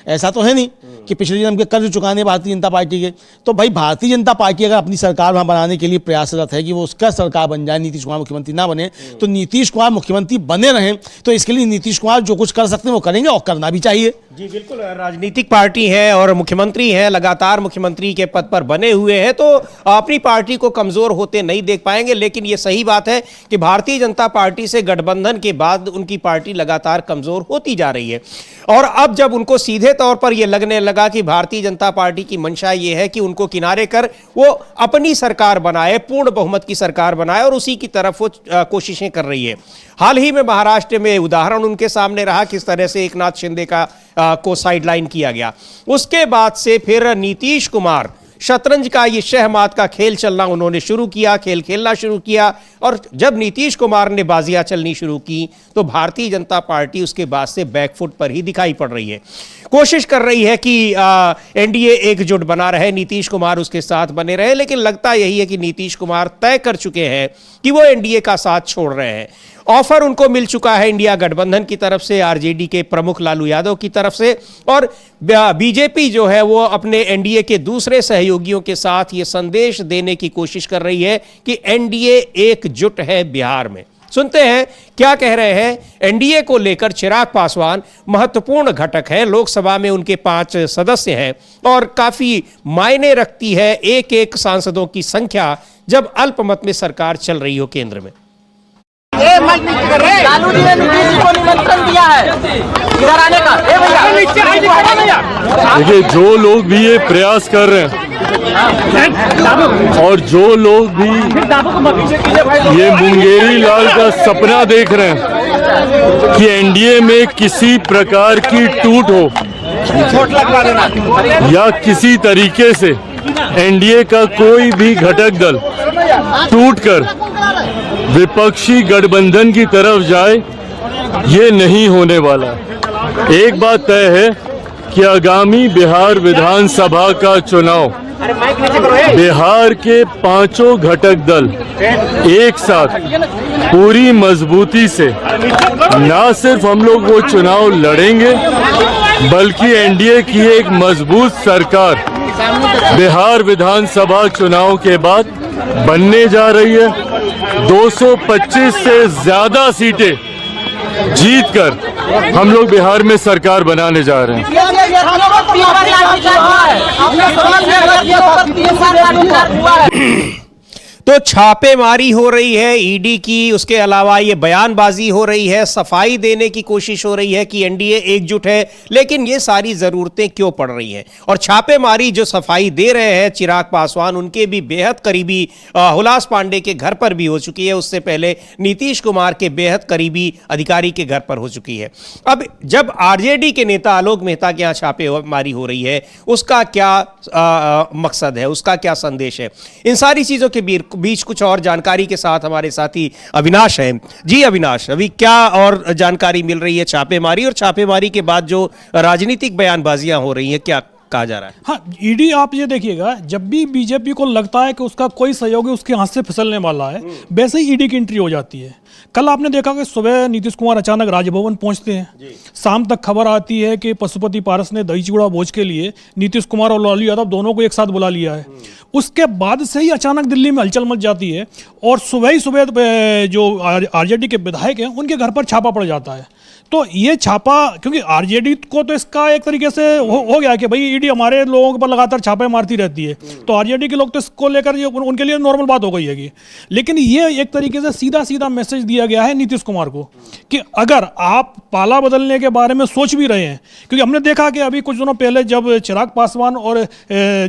ऐसा तो है नहीं कि पिछले जन्म के कर्ज चुकाने भारतीय जनता पार्टी के। तो भाई भारतीय जनता पार्टी अगर अपनी सरकार वहाँ बनाने के लिए प्रयासरत है कि वो उसका सरकार बन जाए, नीतीश कुमार मुख्यमंत्री ना बने, तो नीतीश कुमार मुख्यमंत्री बने रहें। तो इसके लिए नीतीश कुमार जो कुछ कर सकते हैं वो करेंगे और करना भी चाहिए। जी बिल्कुल, राजनीतिक पार्टी है और मुख्यमंत्री है, लगातार मुख्यमंत्री के पद पर बने हुए हैं, तो अपनी पार्टी को कमजोर होते नहीं देख पाएंगे। लेकिन ये सही बात है कि भारतीय जनता पार्टी से गठबंधन के बाद उनकी पार्टी लगातार कमजोर होती जा रही है। और अब जब उनको सीधे तौर पर यह लगने लगा कि भारतीय जनता पार्टी की मंशा यह है कि उनको किनारे कर वो अपनी सरकार बनाए, पूर्ण बहुमत की सरकार बनाए, और उसी की तरफ वो कोशिशें कर रही है। हाल ही में महाराष्ट्र में उदाहरण उनके सामने रहा किस तरह से एकनाथ शिंदे को साइडलाइन किया गया। उसके बाद से फिर नीतीश कुमार शतरंज का ये शहमात का खेल चलना उन्होंने शुरू किया, खेल खेलना शुरू किया। और जब नीतीश कुमार ने बाजियां चलनी शुरू की तो भारतीय जनता पार्टी उसके बाद से बैकफुट पर ही दिखाई पड़ रही है। कोशिश कर रही है कि एनडीए एकजुट बना रहे, नीतीश कुमार उसके साथ बने रहे, लेकिन लगता यही है कि नीतीश कुमार तय कर चुके हैं कि वो एनडीए का साथ छोड़ रहे हैं। ऑफर उनको मिल चुका है इंडिया गठबंधन की तरफ से, आरजेडी के प्रमुख लालू यादव की तरफ से, और बीजेपी जो है वो अपने एनडीए के दूसरे सहयोगियों के साथ ये संदेश देने की कोशिश कर रही है कि एनडीए एकजुट है बिहार में। सुनते हैं क्या कह रहे हैं एनडीए को लेकर चिराग पासवान। महत्वपूर्ण घटक है, लोकसभा में उनके 5 सदस्य हैं और काफी मायने रखती है एक एक सांसदों की संख्या जब अल्पमत में सरकार चल रही हो केंद्र में। लालू जी ने नीतीश जी को निमंत्रण दिया है इधर आने का। देखिए, जो लोग भी ये प्रयास कर रहे हैं और जो लोग भी ये मुंगेरी लाल का सपना देख रहे हैं कि एनडीए में किसी प्रकार की टूट हो या किसी तरीके से एनडीए का कोई भी घटक दल टूटकर विपक्षी गठबंधन की तरफ जाए, ये नहीं होने वाला। एक बात तय है कि आगामी बिहार विधानसभा का चुनाव बिहार के 5 घटक दल एक साथ पूरी मजबूती से न सिर्फ हम लोग वो चुनाव लड़ेंगे, बल्कि एनडीए की एक मजबूत सरकार बिहार विधानसभा चुनाव के बाद बनने जा रही है। 225 से ज्यादा सीटें जीतकर हम लोग बिहार में सरकार बनाने जा रहे हैं। तो छापेमारी हो रही है ईडी की, उसके अलावा ये बयानबाजी हो रही है, सफाई देने की कोशिश हो रही है कि एनडीए एकजुट है, लेकिन ये सारी जरूरतें क्यों पड़ रही हैं? और छापेमारी जो सफाई दे रहे हैं चिराग पासवान, उनके भी बेहद करीबी हुलास पांडे के घर पर भी हो चुकी है, उससे पहले नीतीश कुमार के बेहद करीबी अधिकारी के घर पर हो चुकी है। अब जब आरजेडी के नेता आलोक मेहता के यहाँ छापेमारी हो रही है, उसका क्या मकसद है, उसका क्या संदेश है? इन सारी चीजों के बीच कुछ और जानकारी के साथ हमारे साथी अविनाश हैं। जी अविनाश, अभी क्या और जानकारी मिल रही है छापेमारी, और छापेमारी के बाद जो राजनीतिक बयानबाजियां हो रही हैं, क्या कहा जा रहा है? हाँ, ईडी आप ये देखिएगा, जब भी बीजेपी को लगता है कि उसका कोई सहयोगी उसके हाथ से फिसलने वाला है, वैसे ही ईडी की एंट्री हो जाती है। कल आपने देखा कि सुबह नीतीश कुमार अचानक राजभवन पहुंचते हैं, शाम तक खबर आती है कि पशुपति पारस ने दही चूड़ा भोज के लिए नीतीश कुमार और लालू यादव दोनों को एक साथ बुला लिया है। उसके बाद से ही अचानक दिल्ली में हलचल मच जाती है और सुबह ही सुबह जो आरजेडी के विधायक हैं उनके घर पर छापा पड़ जाता है। तो ये छापा, क्योंकि आरजेडी को तो इसका एक तरीके से हो गया कि भाई ईडी हमारे लोगों के ऊपर लगातार छापे मारती रहती है, तो आरजेडी के लोग तो इसको लेकर ये उनके लिए नॉर्मल बात हो गई है। लेकिन ये एक तरीके से सीधा सीधा मैसेज दिया गया है नीतीश कुमार को कि अगर आप पाला बदलने के बारे में सोच भी रहे हैं, क्योंकि हमने देखा कि अभी कुछ दिनों पहले जब चिराग पासवान और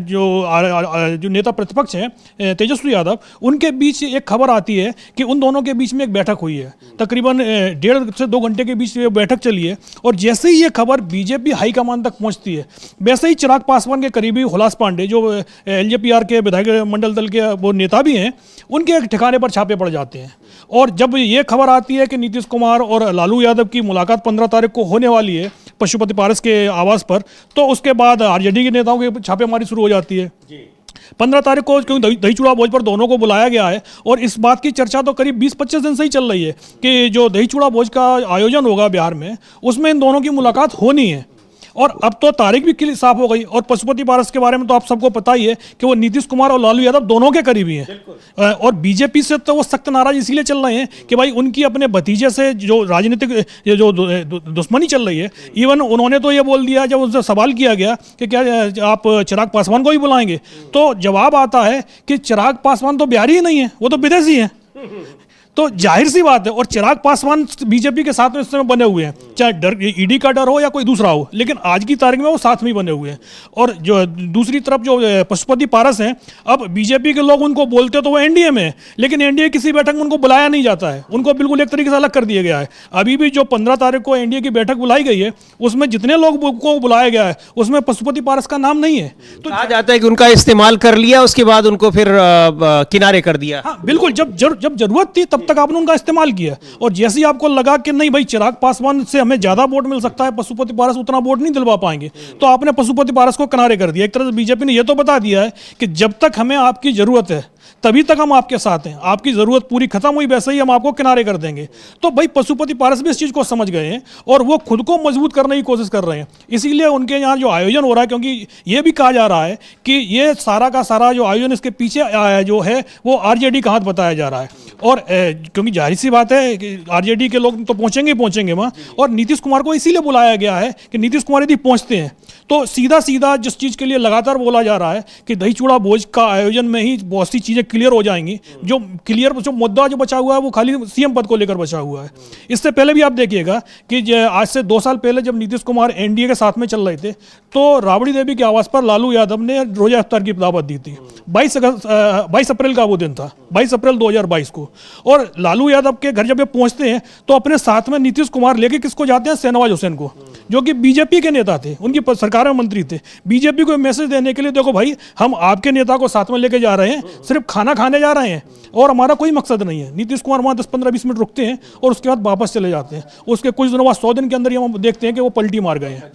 जो नेता प्रतिपक्ष हैं तेजस्वी यादव, उनके बीच एक खबर आती है कि उन दोनों के बीच में एक बैठक हुई है, तकरीबन 1.5 से 2 घंटे के बीच बैठक चली है। और जैसे ही ये खबर बीजेपी हाईकमान तक पहुंचती है, वैसे ही चिराग पासवान के करीबी हुलास पांडे, जो एलजेपीआर के विधायक मंडल दल के वो नेता भी हैं, उनके ठिकाने पर छापे पड़ जाते हैं। और जब ये खबर आती है कि नीतीश कुमार और लालू यादव की मुलाकात 15 तारीख को होने वाली है पशुपति पारस के आवास पर, तो उसके बाद आरजेडी के नेताओं की छापेमारी शुरू हो जाती है। 15 तारीख को क्योंकि दही चूड़ा भोज पर दोनों को बुलाया गया है, और इस बात की चर्चा तो करीब 20-25 दिन से ही चल रही है कि जो दही चूड़ा भोज का आयोजन होगा बिहार में, उसमें इन दोनों की मुलाकात होनी है। और अब तो तारीख भी साफ हो गई। और पशुपति पारस के बारे में तो आप सबको पता ही है कि वो नीतीश कुमार और लालू यादव दोनों के करीबी हैं, और बीजेपी से तो वो सख्त नाराज इसीलिए चल रहे हैं कि भाई उनकी अपने भतीजे से जो राजनीतिक जो दुश्मनी चल रही है। इवन उन्होंने तो ये बोल दिया, जब उनसे सवाल किया गया कि क्या आप चिराग पासवान को ही बुलाएंगे, तो जवाब आता है कि चिराग पासवान तो बिहारी ही नहीं है, वो तो विदेशी हैं। तो जाहिर सी बात है, और चिराग पासवान बीजेपी के साथ में इस समय बने हुए हैं, चाहे डर ईडी का डर हो या कोई दूसरा हो, लेकिन आज की तारीख में वो साथ में ही बने हुए हैं। और जो दूसरी तरफ जो पशुपति पारस हैं, अब बीजेपी के लोग उनको बोलते तो वो एनडीए में है, लेकिन एनडीए किसी बैठक में उनको बुलाया नहीं जाता है, उनको बिल्कुल एक तरीके से अलग कर दिया गया है। अभी भी जो 15 तारीख को एनडीए की बैठक बुलाई गई है, उसमें जितने लोग को बुलाया गया है उसमें पशुपति पारस का नाम नहीं है। तो कहा जाता है कि उनका इस्तेमाल कर लिया, उसके बाद उनको फिर किनारे कर दिया। हाँ बिल्कुल, जब जरूरत थी तब तक आपने उनका इस्तेमाल किया, और जैसे ही आपको लगा कि नहीं भाई चिराग पासवान से हमें ज्यादा वोट मिल सकता है, पशुपति पारस उतना वोट नहीं दिलवा पाएंगे, तो आपने पशुपति पारस को किनारे कर दिया। एक तरह से बीजेपी ने यह तो बता दिया है कि जब तक हमें आपकी जरूरत है तभी तक हम आपके साथ हैं, आपकी जरूरत पूरी खत्म हुई वैसे ही हम आपको किनारे कर देंगे। तो भाई पशुपति पारस भी इस चीज को समझ गए हैं और वो खुद को मजबूत करने की कोशिश कर रहे हैं। इसीलिए उनके यहाँ जो आयोजन हो रहा है, क्योंकि ये भी कहा जा रहा है कि ये सारा का सारा जो आयोजन इसके पीछे जो है वो आरजेडी का हाथ बताया जा रहा है। और क्योंकि जाहिर सी बात है कि आरजेडी के लोग तो पहुंचेंगे ही पहुंचेंगे वहाँ, और नीतीश कुमार को इसीलिए बुलाया गया है कि नीतीश कुमार यदि पहुंचते हैं तो सीधा सीधा जिस चीज़ के लिए लगातार बोला जा रहा है कि दही चूड़ा भोज का आयोजन में ही बहुत सी चीज़ें क्लियर हो जाएंगी। जो मुद्दा जो बचा हुआ है वो खाली सीएम पद को लेकर बचा हुआ है। इससे पहले भी आप देखिएगा कि आज से 2 साल पहले जब नीतीश कुमार एनडीए के साथ में चल रहे थे, तो राबड़ी देवी के आवास पर लालू यादव ने रोजा इफ्तार की दावत दी थी। 22 अप्रैल का वो दिन था, 22 अप्रैल 2022 को। और लालू यादव के घर जब ये पहुंचते हैं तो अपने साथ में नीतीश कुमार लेके किसको जाते हैं? शहनवाज हुसैन को, जो कि बीजेपी के नेता थे, उनकी सरकार में मंत्री थे। बीजेपी को मैसेज देने के लिए, देखो भाई हम आपके नेता को साथ में लेके जा रहे हैं, सिर्फ खाना खाने जा रहे हैं और हमारा कोई मकसद नहीं है। नीतीश कुमार वहाँ 10-15-20 मिनट रुकते हैं और उसके बाद वापस चले जाते हैं। उसके कुछ दिनों बाद 100 दिन के अंदर ही हम देखते हैं कि वो पलटी मार गए हैं।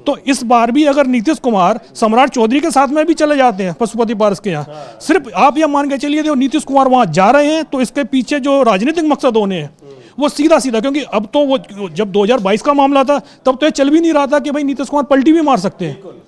तो इस बार भी अगर नीतीश कुमार सम्राट चौधरी के साथ में भी चले जाते हैं पशुपति पारस के यहाँ, सिर्फ आप ये मान के चलिए देखो नीतीश कुमार वहाँ जा रहे हैं, तो इसके पीछे जो राजनीतिक मकसद होने हैं वो सीधा सीधा, क्योंकि अब तो वो जब 2022 का मामला था तब तो ये चल भी नहीं रहा था कि भाई नीतीश कुमार पलटी भी मार सकते हैं,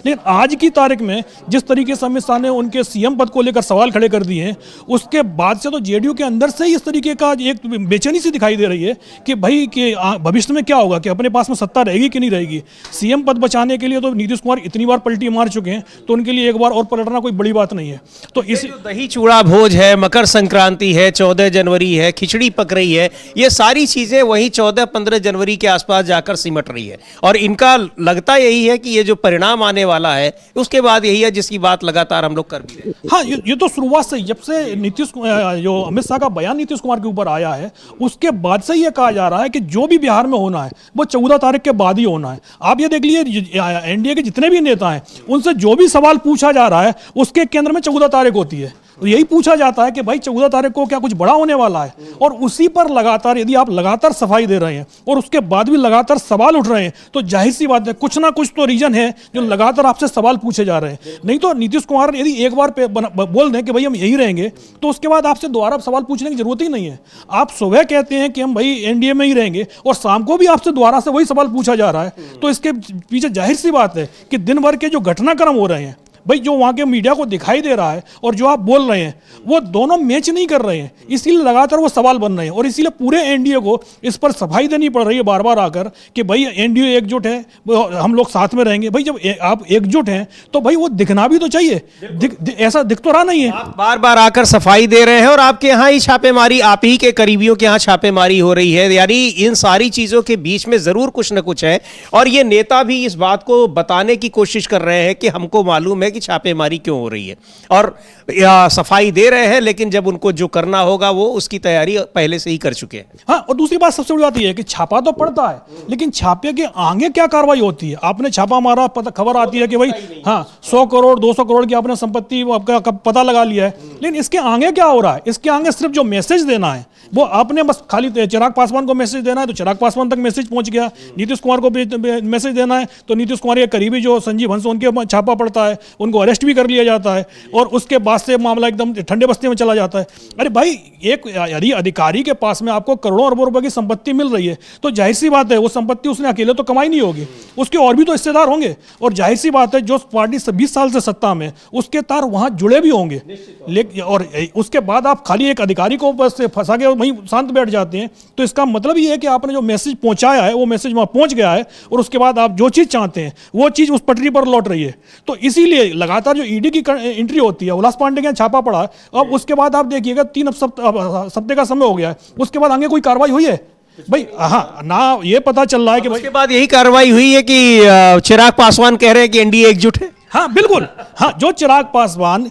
लेकिन आज की तारीख में जिस तरीके से अमित शाह ने उनके सीएम पद को लेकर सवाल खड़े कर दिए हैं, उसके बाद से तो जेडीयू के अंदर से ही इस तरीके का एक बेचैनी सी दिखाई दे रही है कि भाई कि भविष्य में क्या होगा, कि अपने पास में सत्ता रहेगी कि नहीं रहेगी। सीएम पद बचाने के लिए तो नीतीश कुमार इतनी बार पलटी मार चुके हैं, तो उनके लिए एक बार और पलटना कोई बड़ी बात नहीं है। तो इस दही चूड़ा भोज है, मकर संक्रांति है, 14 जनवरी है, खिचड़ी पक रही है, ये सारी चीजें वही 14-15 जनवरी के आसपास जाकर सिमट रही है, और इनका लगता यही है कि ये जो परिणाम आने वाला है उसके बाद यही है जिसकी बात लगातार हम लोग कर भी रहे हैं। हाँ, ये तो शुरुआत से, जब से नीतीश जो अमित शाह का बयान नीतीश कुमार के ऊपर आया है उसके बाद से ये कहा जा रहा है कि जो भी बिहार में होना है वो 14 तारीख के बाद ही होना है। आप ये देख लीजिए एनडीए के जितने भी नेता हैं उनसे जो भी सवाल पूछा जा रहा है उसके केंद्र में 14 तारीख होती है। तो यही पूछा जाता है कि भाई 14 तारीख को क्या कुछ बड़ा होने वाला है, और उसी पर लगातार यदि आप लगातार सफाई दे रहे हैं और उसके बाद भी लगातार सवाल उठ रहे हैं, तो जाहिर सी बात है कुछ ना कुछ तो रीजन है जो लगातार आपसे सवाल पूछे जा रहे हैं। नहीं तो नीतीश कुमार यदि एक बार बोल दें कि भाई हम यही रहेंगे, तो उसके बाद आपसे दोबारा सवाल पूछने की जरूरत ही नहीं है। आप सुबह कहते हैं कि हम भाई एनडीए में ही रहेंगे और शाम को भी आपसे दोबारा से वही सवाल पूछा जा रहा है, तो इसके पीछे जाहिर सी बात है कि दिन भर के जो घटनाक्रम हो रहे हैं भाई, जो वहाँ के मीडिया को दिखाई दे रहा है और जो आप बोल रहे हैं वो दोनों मैच नहीं कर रहे हैं, इसीलिए लगातार वो सवाल बन रहे हैं। और इसीलिए पूरे एनडीए को इस पर सफाई देनी पड़ रही है बार बार आकर कि भाई एनडीए एकजुट है, हम लोग साथ में रहेंगे। भाई जब आप एकजुट हैं तो भाई वो दिखना भी तो चाहिए, ऐसा दिख तो रहा नहीं है। आप बार बार आकर सफाई दे रहे हैं और आपके यहाँ ही छापेमारी, आप ही के करीबियों के यहाँ छापेमारी हो रही है, यानी इन सारी चीजों के बीच में जरूर कुछ न कुछ है। और ये नेता भी इस बात को बताने की कोशिश कर रहे हैं कि हमको मालूम है कि छापेमारी क्यों हो रही है, और सफाई दे रहे हैं, लेकिन जब उनको जो करना होगा वो उसकी तैयारी पहले से ही कर चुके हैं। हाँ, और दूसरी बात सबसे बड़ी बात यह है कि छापा तो पड़ता है, लेकिन छापे के आगे क्या कार्रवाई होती है? आपने छापा मारा, खबर आती है कि भाई हाँ 100 करोड़ 200 करोड़ की आपने संपत्ति आपका पता लगा लिया है, लेकिन इसके आगे क्या हो रहा है? इसके आगे सिर्फ जो मैसेज देना है वो आपने बस खाली चिराग पासवान को मैसेज देना है तो चिराग पासवान तक मैसेज पहुंच गया, नीतीश कुमार को मैसेज देना है तो नीतीश कुमार के करीबी जो संजीव हंस उनके छापा पड़ता है, उनको अरेस्ट भी कर लिया जाता है, और उसके बाद से मामला एकदम ठंडे बस्ते में चला जाता है। अरे भाई, एक यदि अधिकारी के पास में आपको करोड़ों अरबों रुपए की संपत्ति मिल रही है तो जाहिर सी बात है वो संपत्ति उसने अकेले तो कमाई नहीं होगी, उसके और भी तो हिस्सेदार होंगे, और जाहिर सी बात है जो पार्टी 20 साल से सत्ता में उसके तार वहां जुड़े भी होंगे। लेकिन और उसके बाद आप खाली एक अधिकारी को बस फंसा के वहीं शांत बैठ जाते हैं। तो इसका मतलब ये है कि आपने जो मैसेज पहुंचाया है वो मैसेज वहाँ पहुंच गया है, और उसके बाद आप जो चीज़ चाहते हैं वो चीज़ उस पटरी पर लौट रही है। तो इसीलिए लगातार जो ईडी की एंट्री होती है, उल्लास पांडे के यहाँ छापा पड़ा है, अब उसके बाद आप देखिएगा 3 हफ्ते का समय हो गया है, उसके बाद आगे कोई कार्रवाई हुई है भाई? हाँ ना, ये पता चल रहा है कि उसके बाद यही कार्रवाई हुई है कि चिराग पासवान कह रहे हैं कि एनडीए एकजुट है। हाँ बिल्कुल, हाँ, जो चिराग पासवान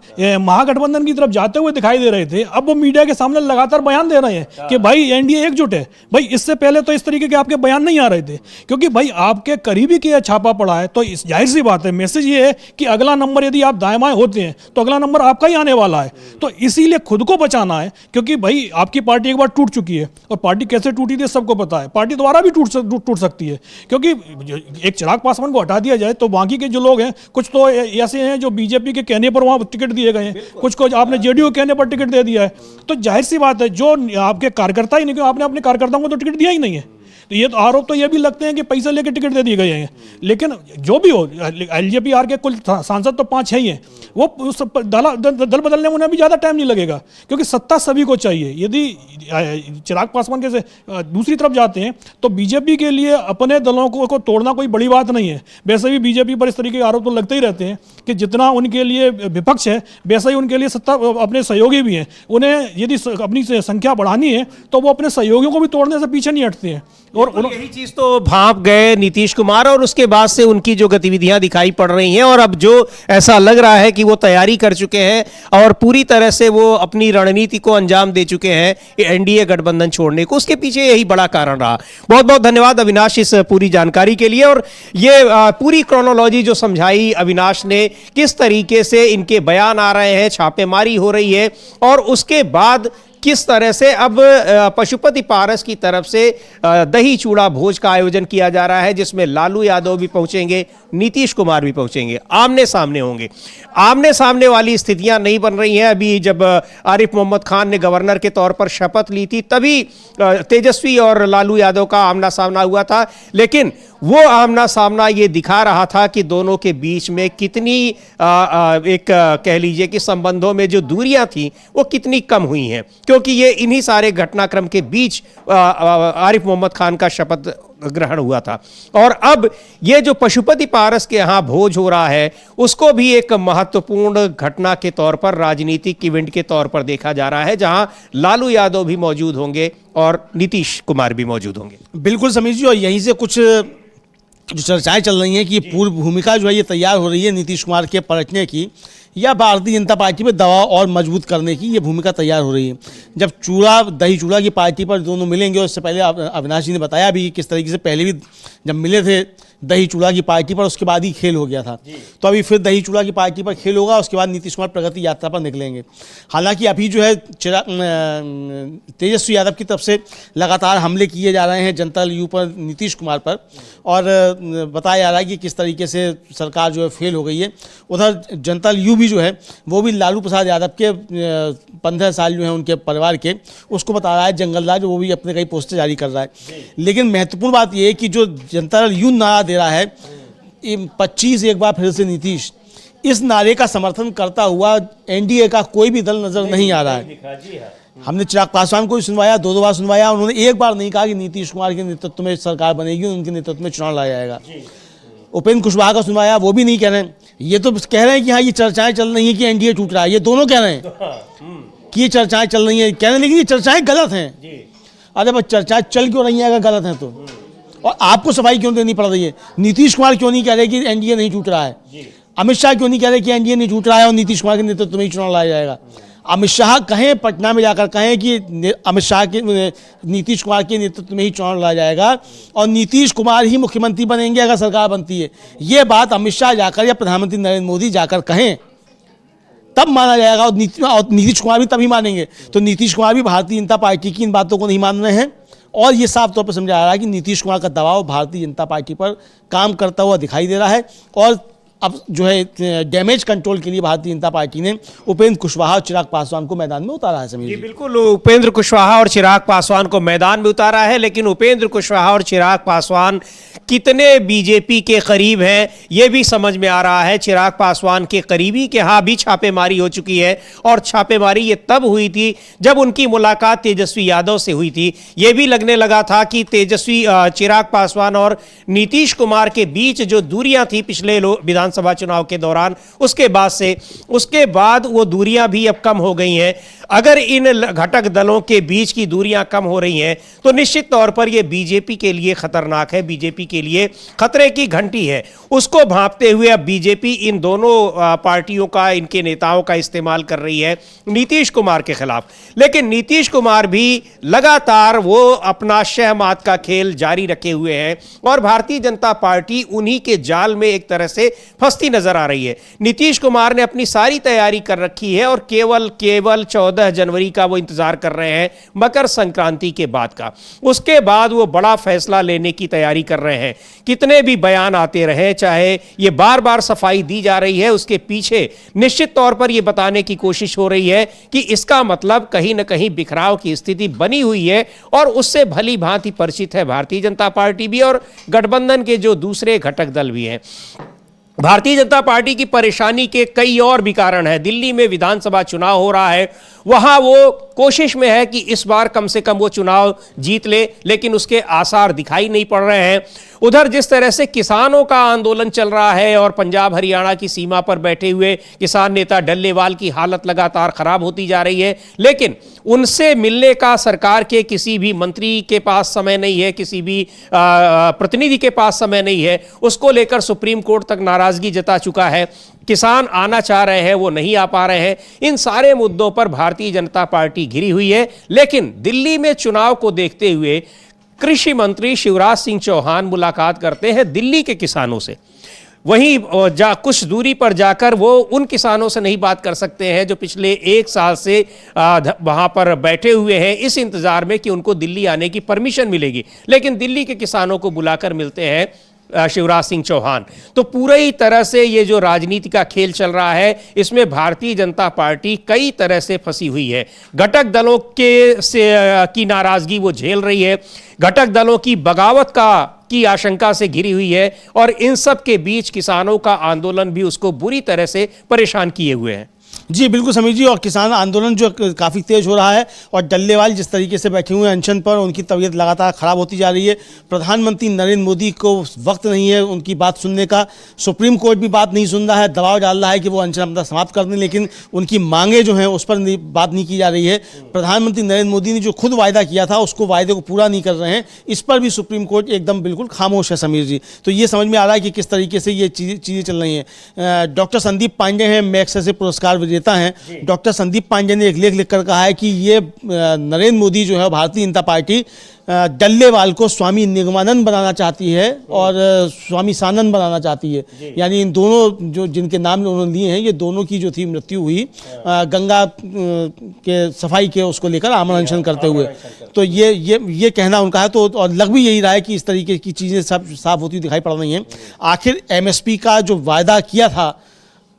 महागठबंधन की तरफ जाते हुए दिखाई दे रहे थे, अब वो मीडिया के सामने लगातार बयान दे रहे हैं कि भाई एनडीए एकजुट है। भाई इससे पहले तो इस तरीके के आपके बयान नहीं आ रहे थे, क्योंकि भाई आपके करीबी के छापा पड़ा है, तो जाहिर सी बात है मैसेज ये है कि अगला नंबर यदि आप दाएं बाएं होते हैं तो अगला नंबर आपका ही आने वाला है। तो इसीलिए खुद को बचाना है, क्योंकि भाई आपकी पार्टी एक बार टूट चुकी है, और पार्टी कैसे टूटी थी सबको पता है, पार्टी दोबारा भी टूट सकती है। क्योंकि एक चिराग पासवान को हटा दिया जाए तो बाकी के जो लोग हैं, कुछ तो ऐसे हैं जो बीजेपी के कहने पर वहां टिकट दिए गए हैं, कुछ को आपने जेडीयू कहने पर टिकट दे दिया है। तो जाहिर सी बात है जो आपके कार्यकर्ता ही नहीं, आपने अपने कार्यकर्ताओं को तो टिकट दिया ही नहीं है। तो ये तो आरोप तो ये भी लगते हैं कि पैसे लेके टिकट दे दिए गए हैं। लेकिन जो भी हो, एलजेपीआर के कुल सांसद तो 5 है ही हैं, वो उस दल बदलने में उन्हें भी ज़्यादा टाइम नहीं लगेगा, क्योंकि सत्ता सभी को चाहिए। यदि चिराग पासवान के से दूसरी तरफ जाते हैं तो बीजेपी के लिए अपने दलों को तोड़ना कोई बड़ी बात नहीं है। वैसे भी बीजेपी पर इस तरीके के आरोप तो लगते ही रहते हैं कि जितना उनके लिए विपक्ष है वैसा ही उनके लिए सत्ता अपने सहयोगी भी हैं। उन्हें यदि अपनी संख्या बढ़ानी है तो वो अपने सहयोगियों को भी तोड़ने से पीछे नहीं हटते हैं। और यही चीज तो भांप गए नीतीश कुमार, और उसके बाद से उनकी जो गतिविधियां दिखाई पड़ रही हैं, और अब जो ऐसा लग रहा है कि वो तैयारी कर चुके हैं और पूरी तरह से वो अपनी रणनीति को अंजाम दे चुके हैं एनडीए गठबंधन छोड़ने को, उसके पीछे यही बड़ा कारण रहा। बहुत बहुत धन्यवाद अविनाश इस पूरी जानकारी के लिए, और ये पूरी क्रोनोलॉजी जो समझाई अविनाश ने, किस तरीके से इनके बयान आ रहे हैं, छापेमारी हो रही है, और उसके बाद किस तरह से अब पशुपति पारस की तरफ से दही चूड़ा भोज का आयोजन किया जा रहा है, जिसमें लालू यादव भी पहुंचेंगे, नीतीश कुमार भी पहुंचेंगे, आमने सामने होंगे। आमने सामने वाली स्थितियां नहीं बन रही हैं। अभी जब आरिफ मोहम्मद खान ने गवर्नर के तौर पर शपथ ली थी तभी तेजस्वी और लालू यादव का आमना सामना हुआ था, लेकिन वो आमना सामना ये दिखा रहा था कि दोनों के बीच में कितनी एक कह लीजिए कि संबंधों में जो दूरियां थी वो कितनी कम हुई हैं, क्योंकि ये इन्हीं सारे घटनाक्रम के बीच आरिफ मोहम्मद खान का शपथ ग्रहण हुआ था। और अब ये जो पशुपति पारस के यहाँ भोज हो रहा है उसको भी एक महत्वपूर्ण घटना के तौर पर, राजनीतिक इवेंट के तौर पर देखा जा रहा है, जहां लालू यादव भी मौजूद होंगे और नीतीश कुमार भी मौजूद होंगे। बिल्कुल समीर जी, और यहीं से कुछ जो चर्चाएं चल रही हैं कि पूर्व भूमिका जो है ये तैयार हो रही है नीतीश कुमार के पलटने की, या भारतीय जनता पार्टी में दबाव और मजबूत करने की ये भूमिका तैयार हो रही है। जब दही चूड़ा की पार्टी पर दोनों मिलेंगे, उससे पहले अविनाश जी ने बताया भी किस तरीके से पहले भी जब मिले थे दही चूड़ा की पार्टी पर, उसके बाद ही खेल हो गया था। तो अभी फिर दही चूड़ा की पार्टी पर खेल होगा, उसके बाद नीतीश कुमार प्रगति यात्रा पर निकलेंगे। हालांकि अभी जो है तेजस्वी यादव की तरफ से लगातार हमले किए जा रहे हैं जनता दल यू पर, नीतीश कुमार पर, और बताया जा रहा है कि किस तरीके से सरकार जो है फेल हो गई है। उधर जनता दल यू भी जो है वो भी लालू प्रसाद यादव के 15 साल जो है उनके परिवार के, उसको बता रहा है जंगलराज, वो भी अपने कई पोस्टर जारी कर रहा है। लेकिन महत्वपूर्ण बात यह है कि जो जनता दल यू नारा दे रहा है 25 एक बार फिर से नीतीश, इस नारे का समर्थन करता हुआ एनडीए का कोई भी दल नजर नहीं आ रहा है। हमने चिराग पासवान को सुनवाया, 2 बार सुनवाया, उन्होंने एक बार नहीं कहा कि नीतीश कुमार के नेतृत्व में सरकार बनेगी, उनके नेतृत्व में चुनाव लाया जाएगा। उपेंद्र कुशवाहा का सुनवाया, वो भी नहीं कह रहे हैं। ये तो कह रहे हैं कि हाँ ये चर्चाएं चल रही हैं कि एनडीए टूट रहा है, ये दोनों कह रहे हैं कि ये चर्चाएं चल रही हैं, कह रहे हैं, लेकिन ये चर्चाएं गलत हैं। अरे बस चर्चाएं चल क्यों रही हैं अगर गलत हैं तो, और आपको सफाई क्यों देनी पड़ रही है? नीतीश कुमार क्यों नहीं कह रहे कि एनडीए नहीं टूट रहा है? अमित शाह क्यों नहीं कह रहे कि एनडीए नहीं टूट रहा है और नीतीश कुमार के नेतृत्व में ही चुनाव लाया जाएगा? अमित शाह कहें पटना में जाकर कहें कि अमित शाह के नीतीश कुमार के नेतृत्व में ही चुनाव लाया जाएगा और नीतीश कुमार ही मुख्यमंत्री बनेंगे अगर सरकार बनती है, ये बात अमित शाह जाकर या प्रधानमंत्री नरेंद्र मोदी जाकर कहें तब माना जाएगा, और नीतीश कुमार भी तभी मानेंगे। तो नीतीश कुमार भी भारतीय जनता पार्टी की इन बातों को नहीं मान रहे हैं, और ये साफ तौर पर समझा जा रहा है कि नीतीश कुमार का दबाव भारतीय जनता पार्टी पर काम करता हुआ दिखाई दे रहा है। और अब जो है डैमेज कंट्रोल के लिए भारतीय जनता पार्टी ने उपेंद्र कुशवाहा और चिराग पासवान को मैदान में उतारा है। समीर जी बिल्कुल, उपेंद्र कुशवाहा और चिराग पासवान को मैदान में उतारा है, लेकिन उपेंद्र कुशवाहा और चिराग पासवान कितने बीजेपी के करीब हैं ये भी समझ में आ रहा है। चिराग पासवान के करीबी के यहाँ भी छापेमारी हो चुकी है, और छापेमारी ये तब हुई थी जब उनकी मुलाकात तेजस्वी यादव से हुई थी। ये भी लगने लगा था कि चिराग पासवान और नीतीश कुमार के बीच जो दूरियां थी पिछले विधानसभा चुनाव के दौरान, उसके बाद वो दूरियां भी अब कम हो गई हैं। अगर इन घटक दलों के बीच की दूरियां कम हो रही हैं तो निश्चित तौर पर यह बीजेपी के लिए खतरनाक है, बीजेपी के लिए खतरे की घंटी है। उसको भांपते हुए अब बीजेपी इन दोनों पार्टियों का, इनके नेताओं का इस्तेमाल कर रही है नीतीश कुमार के खिलाफ। लेकिन नीतीश कुमार भी लगातार वो अपना शहमात का खेल जारी रखे हुए हैं, और भारतीय जनता पार्टी उन्हीं के जाल में एक तरह से फंसती नजर आ रही है। नीतीश कुमार ने अपनी सारी तैयारी कर रखी है और केवल 14 जनवरी का वो इंतजार कर रहे हैं, मकर संक्रांति के बाद का। उसके बाद वो बड़ा फैसला लेने की तैयारी कर रहे हैं। कितने भी बयान आते रहे, चाहे ये बार बार सफाई दी जा रही है, उसके पीछे निश्चित तौर पर यह बताने की कोशिश हो रही है कि इसका मतलब कहीं ना कहीं बिखराव की स्थिति बनी हुई है, और उससे भली भांति परिचित है भारतीय जनता पार्टी भी और गठबंधन के जो दूसरे घटक दल भी हैं। भारतीय जनता पार्टी की परेशानी के कई और भी कारण हैं। दिल्ली में विधानसभा चुनाव हो रहा है, वहां वो कोशिश में है कि इस बार कम से कम वो चुनाव जीत ले, लेकिन उसके आसार दिखाई नहीं पड़ रहे हैं। उधर जिस तरह से किसानों का आंदोलन चल रहा है और पंजाब हरियाणा की सीमा पर बैठे हुए किसान नेता डल्लेवाल की हालत लगातार खराब होती जा रही है, लेकिन उनसे मिलने का सरकार के किसी भी मंत्री के पास समय नहीं है, किसी भी प्रतिनिधि के पास समय नहीं है। उसको लेकर सुप्रीम कोर्ट तक नाराजगी जता चुका है। किसान आना चाह रहे हैं, वो नहीं आ पा रहे हैं। इन सारे मुद्दों पर भारतीय जनता पार्टी घिरी हुई है। लेकिन दिल्ली में चुनाव को देखते हुए कृषि मंत्री शिवराज सिंह चौहान मुलाकात करते हैं दिल्ली के किसानों से। वहीं कुछ दूरी पर जाकर वो उन किसानों से नहीं बात कर सकते हैं जो पिछले 1 साल से वहां पर बैठे हुए हैं इस इंतजार में कि उनको दिल्ली आने की परमिशन मिलेगी। लेकिन दिल्ली के किसानों को बुलाकर मिलते हैं शिवराज सिंह चौहान। तो पूरी तरह से ये जो राजनीति का खेल चल रहा है, इसमें भारतीय जनता पार्टी कई तरह से फंसी हुई है। घटक दलों की नाराजगी वो झेल रही है, घटक दलों की बगावत की आशंका से घिरी हुई है, और इन सब के बीच किसानों का आंदोलन भी उसको बुरी तरह से परेशान किए हुए हैं। जी बिल्कुल समीर जी, और किसान आंदोलन जो काफ़ी तेज हो रहा है, और डल्लेवाल जिस तरीके से बैठे हुए हैं अनशन पर, उनकी तबीयत लगातार ख़राब होती जा रही है। प्रधानमंत्री नरेंद्र मोदी को वक्त नहीं है उनकी बात सुनने का। सुप्रीम कोर्ट भी बात नहीं सुन रहा है, दबाव डाल रहा है कि वो अनशन अपना समाप्त कर दें, लेकिन उनकी मांगे जो हैं उस पर बात नहीं की जा रही है। प्रधानमंत्री नरेंद्र मोदी ने जो खुद वायदा किया था उसको वायदे को पूरा नहीं कर रहे हैं, इस पर भी सुप्रीम कोर्ट एकदम बिल्कुल खामोश है। समीर जी, तो ये समझ में आ रहा है कि किस तरीके से ये चीज़ें चल रही हैं। डॉक्टर संदीप पांडे हैं, मैग्सेसे पुरस्कार विजेता हैं। डॉक्टर संदीप पांडे ने एक लेख लिखकर कहा है कि ये नरेंद्र मोदी जो है, भारतीय जनता पार्टी डल्लेवाल को स्वामी निगमानंद बनाना चाहती है और स्वामी सानंद बनाना चाहती है। यानी इन दोनों जो जिनके नाम उन्होंने लिए हैं, ये दोनों की जो थी मृत्यु हुई गंगा के सफाई के उसको लेकर आमरण अनशन करते हुए। तो ये कहना उनका है। तो और लग भी यही रहा है कि इस तरीके की चीज़ें सब साफ होती दिखाई पड़ रही हैं। आखिर MSP का जो वायदा किया था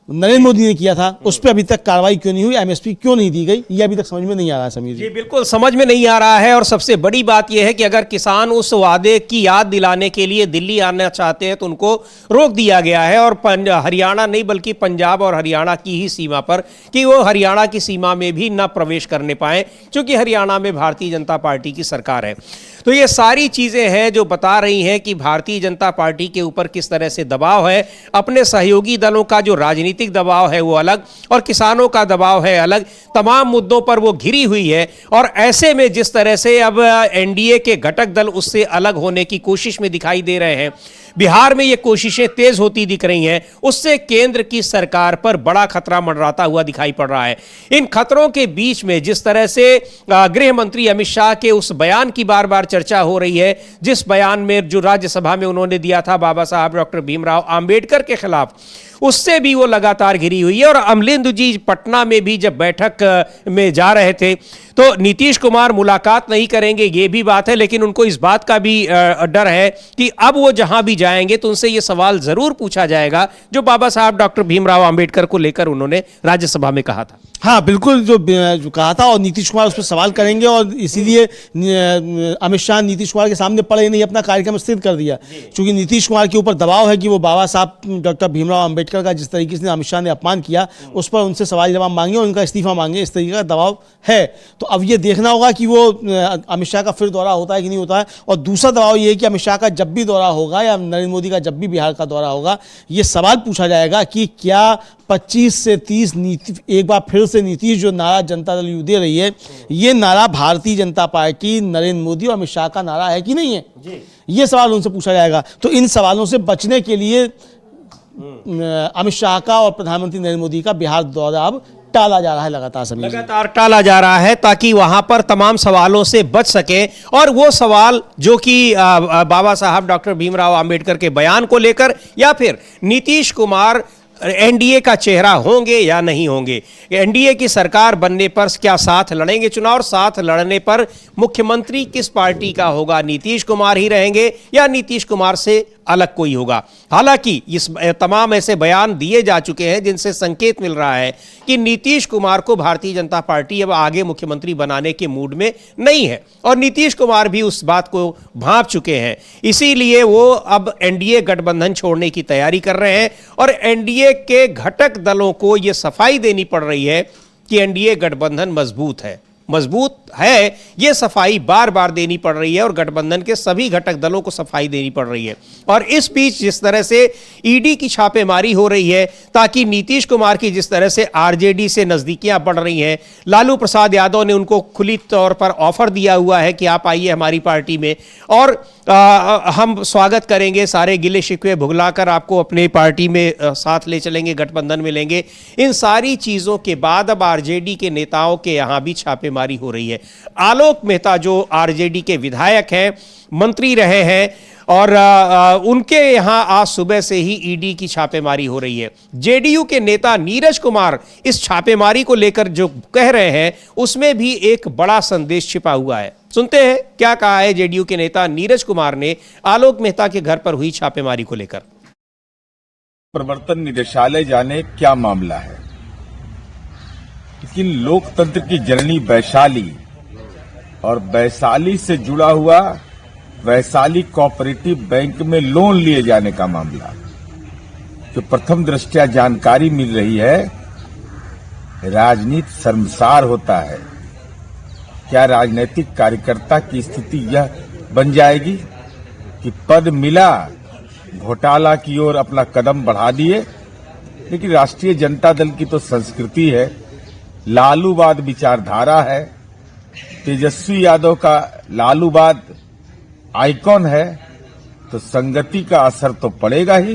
नरेंद्र मोदी ने किया था, उस पर अभी तक कार्रवाई क्यों नहीं हुई, MSP क्यों नहीं दी गई, ये अभी तक समझ में नहीं आ रहा है। समीर जी, बिल्कुल समझ में नहीं आ रहा है। और सबसे बड़ी बात यह है कि अगर किसान उस वादे की याद दिलाने के लिए दिल्ली आना चाहते हैं तो उनको रोक दिया गया है, और हरियाणा नहीं बल्कि पंजाब और हरियाणा की ही सीमा पर, कि वो हरियाणा की सीमा में भी न प्रवेश करने पाए, क्योंकि हरियाणा में भारतीय जनता पार्टी की सरकार है। तो ये सारी चीजें हैं जो बता रही हैं कि भारतीय जनता पार्टी के ऊपर किस तरह से दबाव है। अपने सहयोगी दलों का जो राजनीतिक दबाव है वो अलग, और किसानों का दबाव है अलग। तमाम मुद्दों पर वो घिरी हुई है, और ऐसे में जिस तरह से अब NDA के घटक दल उससे अलग होने की कोशिश में दिखाई दे रहे हैं, बिहार में ये कोशिशें तेज होती दिख रही हैं, उससे केंद्र की सरकार पर बड़ा खतरा मंडराता हुआ दिखाई पड़ रहा है। इन खतरों के बीच में जिस तरह से गृह मंत्री अमित शाह के उस बयान की बार बार चर्चा हो रही है, जिस बयान में जो राज्यसभा में उन्होंने दिया था बाबा साहब डॉक्टर भीमराव अंबेडकर के खिलाफ, उससे भी वो लगातार घिरी हुई है। और अमलेंदु जी पटना में भी जब बैठक में जा रहे थे तो नीतीश कुमार मुलाकात नहीं करेंगे, ये भी बात है, लेकिन उनको इस बात का भी डर है कि अब वो जहां भी जाएंगे तो उनसे ये सवाल जरूर पूछा जाएगा जो बाबा साहब डॉक्टर भीमराव अंबेडकर को लेकर उन्होंने राज्यसभा में कहा था। हाँ बिल्कुल, जो कहा था, और नीतीश कुमार उस पर सवाल करेंगे, और इसीलिए अमित शाह नीतीश कुमार के सामने पड़े नहीं, अपना कार्यक्रम स्थिर कर दिया, क्योंकि नीतीश कुमार के ऊपर दबाव है कि वो बाबा साहब डॉक्टर भीमराव अंबेडकर का जिस तरीके से अमित शाह ने अपमान किया उस पर उनसे सवाल जवाब मांगे और उनका इस्तीफा मांगे, इस तरीके का दबाव है। तो अब ये देखना होगा कि वो अमित शाह का फिर दौरा होता है कि नहीं होता है। और दूसरा दबाव ये है कि अमित शाह का जब भी दौरा होगा या नरेंद्र मोदी का जब भी बिहार का दौरा होगा, ये सवाल पूछा जाएगा कि क्या 25 से 30 नीति, एक बार फिर से नीतीश जो नारा जनता दल यू दे रही है, ये नारा भारतीय जनता पार्टी, नरेंद्र मोदी और अमित शाह का नारा है कि नहीं है, ये सवाल उनसे पूछा जाएगा। तो इन सवालों से बचने के लिए अमित शाह का और प्रधानमंत्री नरेंद्र मोदी का बिहार दौरा अब टाला जा रहा है, लगातार टाला जा रहा है ताकि वहां पर तमाम सवालों से बच सके। और वो सवाल जो कि बाबा साहब डॉक्टर भीमराव अंबेडकर के बयान को लेकर, या फिर नीतीश कुमार एनडीए का चेहरा होंगे या नहीं होंगे, एनडीए की सरकार बनने पर क्या साथ लड़ेंगे चुनाव, और साथ लड़ने पर मुख्यमंत्री किस पार्टी का होगा, नीतीश कुमार ही रहेंगे या नीतीश कुमार से अलग कोई होगा। हालांकि इस तमाम ऐसे बयान दिए जा चुके हैं जिनसे संकेत मिल रहा है कि नीतीश कुमार को भारतीय जनता पार्टी अब आगे मुख्यमंत्री बनाने के मूड में नहीं है, और नीतीश कुमार भी उस बात को भांप चुके हैं। इसीलिए वो अब एनडीए गठबंधन छोड़ने की तैयारी कर रहे हैं, और एनडीए के घटक दलों को यह सफाई देनी पड़ रही है कि एनडीए गठबंधन मजबूत है, ये सफाई बार बार देनी पड़ रही है, और गठबंधन के सभी घटक दलों को सफाई देनी पड़ रही है। और इस बीच जिस तरह से ईडी की छापेमारी हो रही है ताकि नीतीश कुमार की जिस तरह से आरजेडी से नजदीकियां बढ़ रही हैं, लालू प्रसाद यादव ने उनको खुली तौर पर ऑफर दिया हुआ है कि आप आइए हमारी पार्टी में और हम स्वागत करेंगे, सारे गिले शिकवे भुगलाकर आपको अपने पार्टी में साथ ले चलेंगे, गठबंधन में लेंगे। इन सारी चीजों के बाद अब आरजेडी के नेताओं के यहां भी छापेमारी हो रही है। आलोक मेहता जो आरजेडी के विधायक हैं, मंत्री रहे हैं, और उनके यहां आज सुबह से ही ईडी की छापेमारी हो रही है। जेडीयू के नेता नीरज कुमार इस छापेमारी को लेकर जो कह रहे हैं उसमें भी एक बड़ा संदेश छिपा हुआ है। सुनते हैं क्या कहा है जेडीयू के नेता नीरज कुमार ने आलोक मेहता के घर पर हुई छापेमारी को लेकर। प्रवर्तन निदेशालय जाने क्या मामला है, लेकिन लोकतंत्र की जननी वैशाली और वैशाली से जुड़ा हुआ वैशाली कोऑपरेटिव बैंक में लोन लिए जाने का मामला, जो प्रथम दृष्टया जानकारी मिल रही है, राजनीति शर्मसार होता है। क्या राजनीतिक कार्यकर्ता की स्थिति यह बन जाएगी कि पद मिला, घोटाला की ओर अपना कदम बढ़ा दिए? लेकिन राष्ट्रीय जनता दल की तो संस्कृति है, लालूवाद विचारधारा है, तेजस्वी यादव का लालूवाद आइकॉन है, तो संगति का असर तो पड़ेगा ही।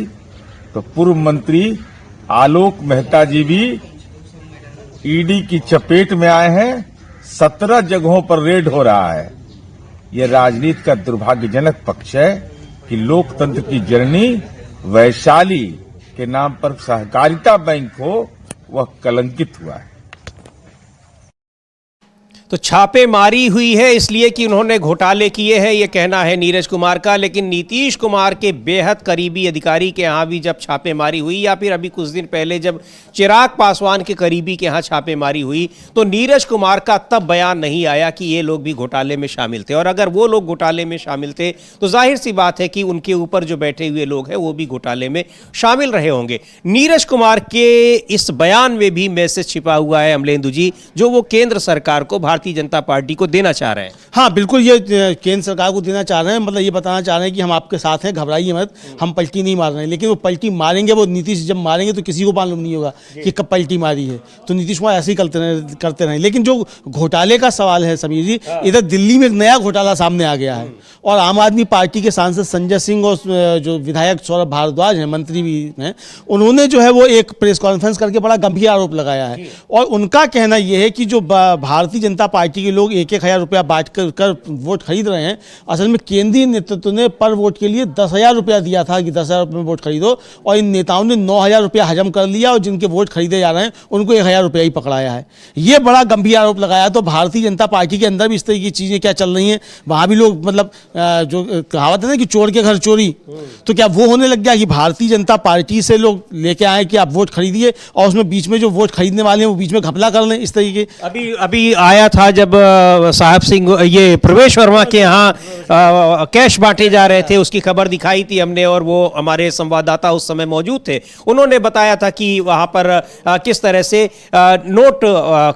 तो पूर्व मंत्री आलोक मेहता जी भी ईडी की चपेट में आए हैं, 17 जगहों पर रेड हो रहा है। यह राजनीति का दुर्भाग्यजनक पक्ष है कि लोकतंत्र की जननी वैशाली के नाम पर सहकारिता बैंक हो, वह कलंकित हुआ है। तो छापेमारी हुई है इसलिए कि उन्होंने घोटाले किए हैं, यह कहना है नीरज कुमार का। लेकिन नीतीश कुमार के बेहद करीबी अधिकारी के यहाँ भी जब छापेमारी हुई, या फिर अभी कुछ दिन पहले जब चिराग पासवान के करीबी के यहाँ छापेमारी हुई, तो नीरज कुमार का तब बयान नहीं आया कि ये लोग भी घोटाले में शामिल थे। और अगर वो लोग घोटाले में शामिल थे तो जाहिर सी बात है कि उनके ऊपर जो बैठे हुए लोग हैं वो भी घोटाले में शामिल रहे होंगे। नीरज कुमार के इस बयान में भी मैसेज छिपा हुआ है अमलेंदु जी, जो वो केंद्र सरकार को, भारतीय जनता पार्टी को देना चाह रहे हैं। हाँ बिल्कुल, ये केंद्र सरकार को देना चाह रहे हैं, मतलब ये बताना चाह रहे हैं कि हम आपके साथ हैं, घबराइए मत, हम पलटी नहीं मार रहे हैं। लेकिन वो पलटी मारेंगे, वो नीतीश जब मारेंगे तो किसी को मालूम नहीं होगा कि कब पलटी मारी है। तो नीतीश कुमार ऐसे ही करते रहे। लेकिन जो घोटाले का सवाल है समीर जी, इधर दिल्ली में एक नया घोटाला सामने आ गया है, और आम आदमी पार्टी के सांसद संजय सिंह और जो विधायक सौरभ भारद्वाज हैं, मंत्री भी हैं, उन्होंने जो है वो एक प्रेस कॉन्फ्रेंस करके बड़ा गंभीर आरोप लगाया है। और उनका कहना यह है कि जो भारतीय जनता पार्टी के लोग 1,000 रुपया बांट कर वोट खरीद रहे हैं। असल में केंद्रीय नेतृत्व ने पर वोट के लिए 10,000 रुपया दिया था कि 10,000 रुपये में वोट खरीदो, और इन नेताओं ने 9,000 रुपया हजम कर लिया और जिनके वोट खरीदे जा रहे हैं उनको 1,000 रुपया ही पकड़ाया है। ये बड़ा गंभीर आरोप लगाया। तो भारतीय जनता पार्टी के अंदर भी इस तरह की चीज़ें क्या चल रही हैं, वहाँ भी लोग मतलब जो कहावत है ना कि चोर के घर चोरी, तो क्या वो होने लग गया कि भारतीय जनता पार्टी से लोग लेके आए कि आप वोट खरीदिए और उसमें बीच में जो वोट खरीदने वाले हैं वो बीच में घपला कर लें इस तरीके। अभी आया था जब साहब सिंह ये प्रवेश वर्मा के यहाँ कैश बांटे जा रहे थे, उसकी खबर दिखाई थी हमने और वो हमारे संवाददाता उस समय मौजूद थे। उन्होंने बताया था कि वहाँ पर किस तरह से नोट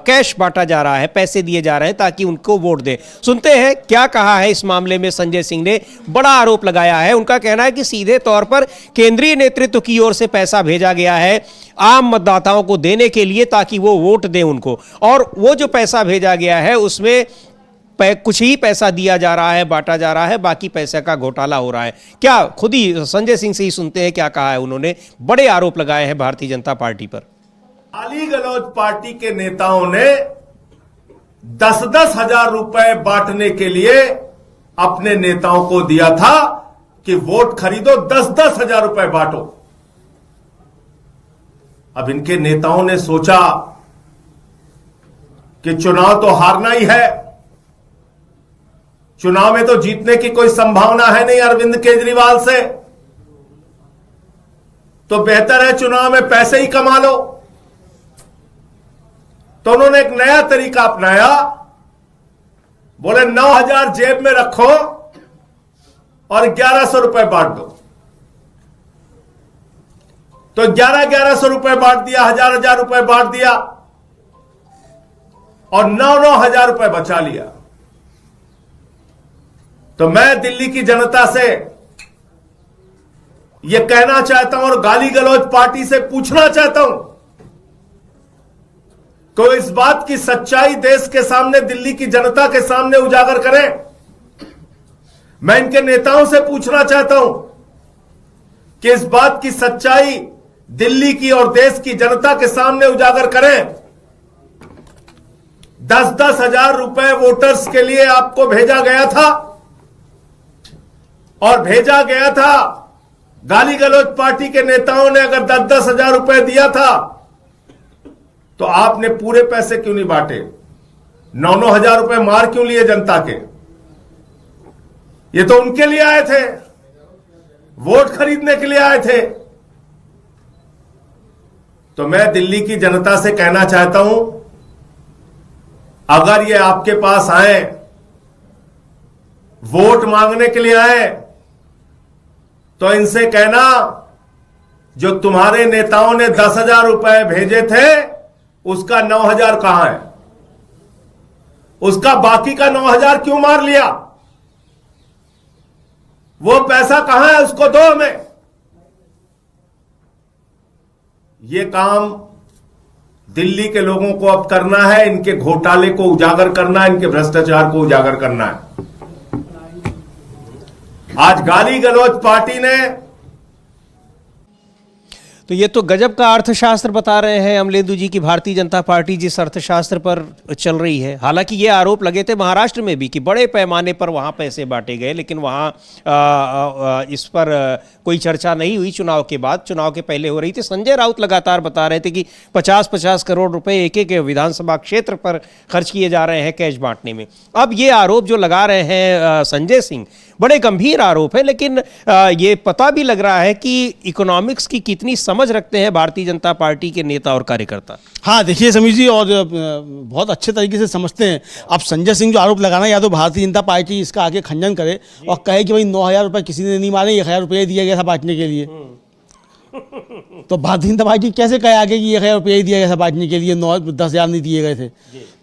कैश बांटा जा रहा है, पैसे दिए जा रहे हैं ताकि उनको वोट दे। सुनते हैं क्या कहा है इस मामले में संजय सिंह ने। बड़ा आरोप लगाया है। उनका कहना है कि सीधे तौर पर केंद्रीय नेतृत्व की ओर से पैसा भेजा गया है आम मतदाताओं को देने के लिए ताकि वो वोट दें उनको, और वो जो पैसा भेजा गया है उसमें कुछ ही पैसा दिया जा रहा है, बांटा जा रहा है, बाकी पैसे का घोटाला हो रहा है। क्या खुद ही संजय सिंह से ही सुनते हैं क्या कहा है उन्होंने। बड़े आरोप लगाए हैं भारतीय जनता पार्टी पर। गाली गलौज पार्टी के नेताओं ने 10-10 हजार रुपए बांटने के लिए अपने नेताओं को दिया था कि वोट खरीदो, 10-10 हजार रुपए बांटो। अब इनके नेताओं ने सोचा कि चुनाव तो हारना ही है, चुनाव में तो जीतने की कोई संभावना है नहीं अरविंद केजरीवाल से, तो बेहतर है चुनाव में पैसे ही कमा लो। तो उन्होंने एक नया तरीका अपनाया, बोले 9,000 जेब में रखो और 1,100 रुपए बांट दो। तो 1,100 रुपए बांट दिया, 1,000 रुपए बांट दिया और 9,000 रुपए बचा लिया। तो मैं दिल्ली की जनता से यह कहना चाहता हूं और गाली गलौज पार्टी से पूछना चाहता हूं कि इस बात की सच्चाई देश के सामने, दिल्ली की जनता के सामने उजागर करें। मैं इनके नेताओं से पूछना चाहता हूं कि इस बात की सच्चाई दिल्ली की और देश की जनता के सामने उजागर करें। 10-10 हजार रुपए वोटर्स के लिए आपको भेजा गया था और भेजा गया था। गाली गलौज पार्टी के नेताओं ने अगर 10-10 हजार रुपए दिया था तो आपने पूरे पैसे क्यों नहीं बांटे? 9-9 हजार रुपए मार क्यों लिए जनता के? ये तो उनके लिए आए थे, वोट खरीदने के लिए आए थे। तो मैं दिल्ली की जनता से कहना चाहता हूं, अगर ये आपके पास आए, वोट मांगने के लिए आए, तो इनसे कहना जो तुम्हारे नेताओं ने 10,000 रुपए भेजे थे उसका 9,000 कहां है? उसका बाकी का 9,000 क्यों मार लिया? वो पैसा कहां है? उसको दो हमें। ये काम दिल्ली के लोगों को अब करना है, इनके घोटाले को उजागर करना है, इनके भ्रष्टाचार को उजागर करना है। आज गाली गलौज पार्टी ने, तो ये तो गजब का अर्थशास्त्र बता रहे हैं अमलेंदु जी की भारतीय जनता पार्टी जिस अर्थशास्त्र पर चल रही है। हालांकि ये आरोप लगे थे महाराष्ट्र में भी कि बड़े पैमाने पर वहाँ पैसे बांटे गए, लेकिन वहाँ इस पर कोई चर्चा नहीं हुई चुनाव के बाद। चुनाव के पहले हो रही थी। संजय राउत लगातार बता रहे थे कि 50-50 करोड़ रुपए एक विधानसभा क्षेत्र पर खर्च किए जा रहे हैं कैश बांटने में। अब ये आरोप जो लगा रहे हैं संजय सिंह, बड़े गंभीर आरोप है, लेकिन ये पता भी लग रहा है कि इकोनॉमिक्स की कितनी समझ रखते हैं भारतीय जनता पार्टी के नेता और कार्यकर्ता। हाँ देखिए समीर जी, और बहुत अच्छे तरीके से समझते हैं। अब संजय सिंह जो आरोप लगाना, या तो भारतीय जनता पार्टी इसका आगे खंडन करे और कहे कि भाई 9,000 रुपये किसी ने नहीं मारे, 1,000 रुपये दिया गया था बांटने के लिए। तो भारतीय जनता पार्टी कैसे कहे आगे कि 1,000 रुपये ही दिया गया था बांटने के लिए, 10,000 नहीं दिए गए थे?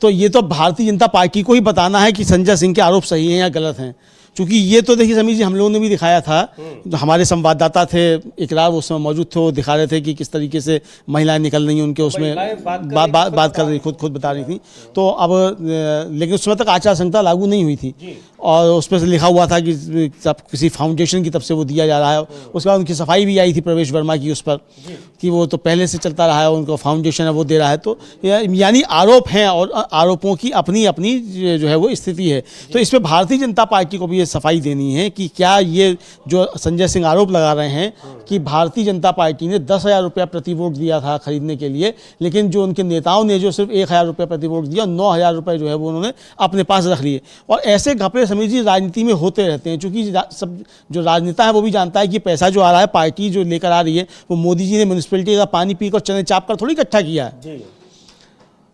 तो ये तो भारतीय जनता पार्टी को ही बताना है कि संजय सिंह के आरोप सही हैं या गलत हैं। चूंकि ये तो देखिए समीर जी हम लोगों ने भी दिखाया था, जो हमारे संवाददाता थे इकरार वो समय मौजूद थे, वो दिखा रहे थे कि किस तरीके से महिलाएं निकल रही हैं उनके उसमें बात कर रही, खुद बता रही थी। तो अब लेकिन उस समय तक आचार संहिता लागू नहीं हुई थी और उस पर लिखा हुआ था कि सब किसी फाउंडेशन की तरफ से वो दिया जा रहा है। उसके बाद उनकी सफाई भी आई थी प्रवेश वर्मा की उस पर कि वो तो पहले से चलता रहा है, उनको फाउंडेशन है वो दे रहा है। तो यानी आरोप हैं और आरोपों की अपनी अपनी जो है वो स्थिति है। तो इस पर भारतीय जनता पार्टी को भी ये सफाई देनी है कि क्या ये जो संजय सिंह आरोप लगा रहे हैं कि भारतीय जनता पार्टी ने 10,000 रुपया प्रति वोट दिया था खरीदने के लिए, लेकिन जो उनके नेताओं ने जो सिर्फ 1,000 रुपया प्रति वोट दिया, 9,000 रुपये जो है वो उन्होंने अपने पास रख लिए। और ऐसे घपले समीर जी राजनीति में होते रहते हैं, क्योंकि सब जो राजनेता है वो भी जानता है कि पैसा जो आ रहा है पार्टी जो लेकर आ रही है वो मोदी जी ने म्यूनिसिपैलिटी का पानी पीकर चने चाप कर थोड़ी इकट्ठा किया है।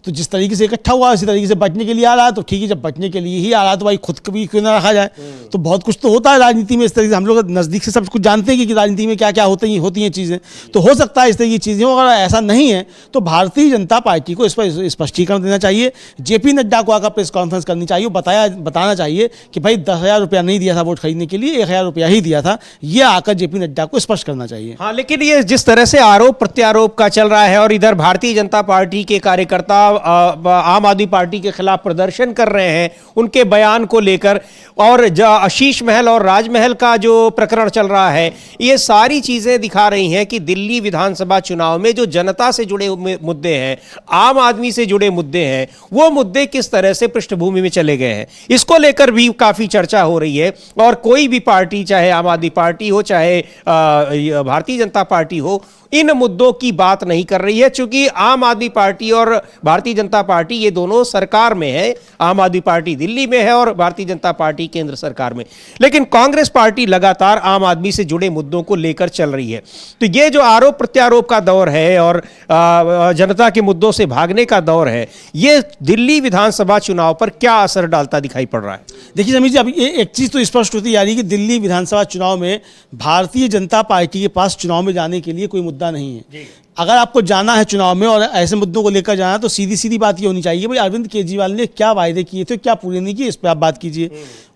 तो जिस तरीके से इकट्ठा हुआ उसी तरीके से बचने के लिए आ रहा है, तो ठीक है जब बचने के लिए ही आ रहा है तो भाई खुद भी क्यों ना रखा जाए। तो बहुत कुछ तो होता है राजनीति में इस तरीके से, हम लोग नज़दीक से सब कुछ जानते हैं कि राजनीति में क्या क्या होती हैं चीज़ें। तो हो सकता है इस तरह की चीज़ें, अगर ऐसा नहीं है तो भारतीय जनता पार्टी को इस पर स्पष्टीकरण देना चाहिए। जेपी नड्डा को आकर प्रेस कॉन्फ्रेंस करनी चाहिए, बताना चाहिए कि भाई 10,000 रुपया नहीं दिया था वोट खरीदने के लिए, 1,000 रुपया ही दिया था। ये आकर जेपी नड्डा को स्पष्ट करना चाहिए। हाँ, लेकिन ये जिस तरह से आरोप प्रत्यारोप का चल रहा है और इधर भारतीय जनता पार्टी के कार्यकर्ता आम आदमी पार्टी के खिलाफ प्रदर्शन कर रहे हैं उनके बयान को लेकर, और आशीष महल और राजमहल का जो प्रकरण चल रहा है, ये सारी चीजें दिखा रही हैं कि दिल्ली विधानसभा चुनाव में जो जनता से जुड़े मुद्दे हैं, आम आदमी से जुड़े मुद्दे हैं, वो मुद्दे किस तरह से पृष्ठभूमि में चले गए हैं। इसको लेकर भी काफी चर्चा हो रही है और कोई भी पार्टी, चाहे आम आदमी पार्टी हो चाहे भारतीय जनता पार्टी हो, इन मुद्दों की बात नहीं कर रही है। चूंकि आम आदमी पार्टी और भारतीय जनता पार्टी ये दोनों सरकार में है, आम आदमी पार्टी दिल्ली में है और भारतीय जनता पार्टी केंद्र सरकार में, लेकिन कांग्रेस पार्टी लगातार आम आदमी से जुड़े मुद्दों को लेकर चल रही है। तो ये जो आरोप प्रत्यारोप का दौर है और जनता के मुद्दों से भागने का दौर है, ये दिल्ली विधानसभा चुनाव पर क्या असर डालता दिखाई पड़ रहा है? देखिए समीर जी, अब ये एक चीज़ तो स्पष्ट होती जा रही है कि दिल्ली विधानसभा चुनाव में भारतीय जनता पार्टी के पास चुनाव में जाने के लिए कोई मुद्दा नहीं है। अगर आपको जाना है चुनाव में और ऐसे मुद्दों को लेकर जाना है तो सीधी सीधी बात ये होनी चाहिए, भाई अरविंद केजरीवाल ने क्या वायदे किए थे, क्या पूरे नहीं किए, इस पर आप बात कीजिए।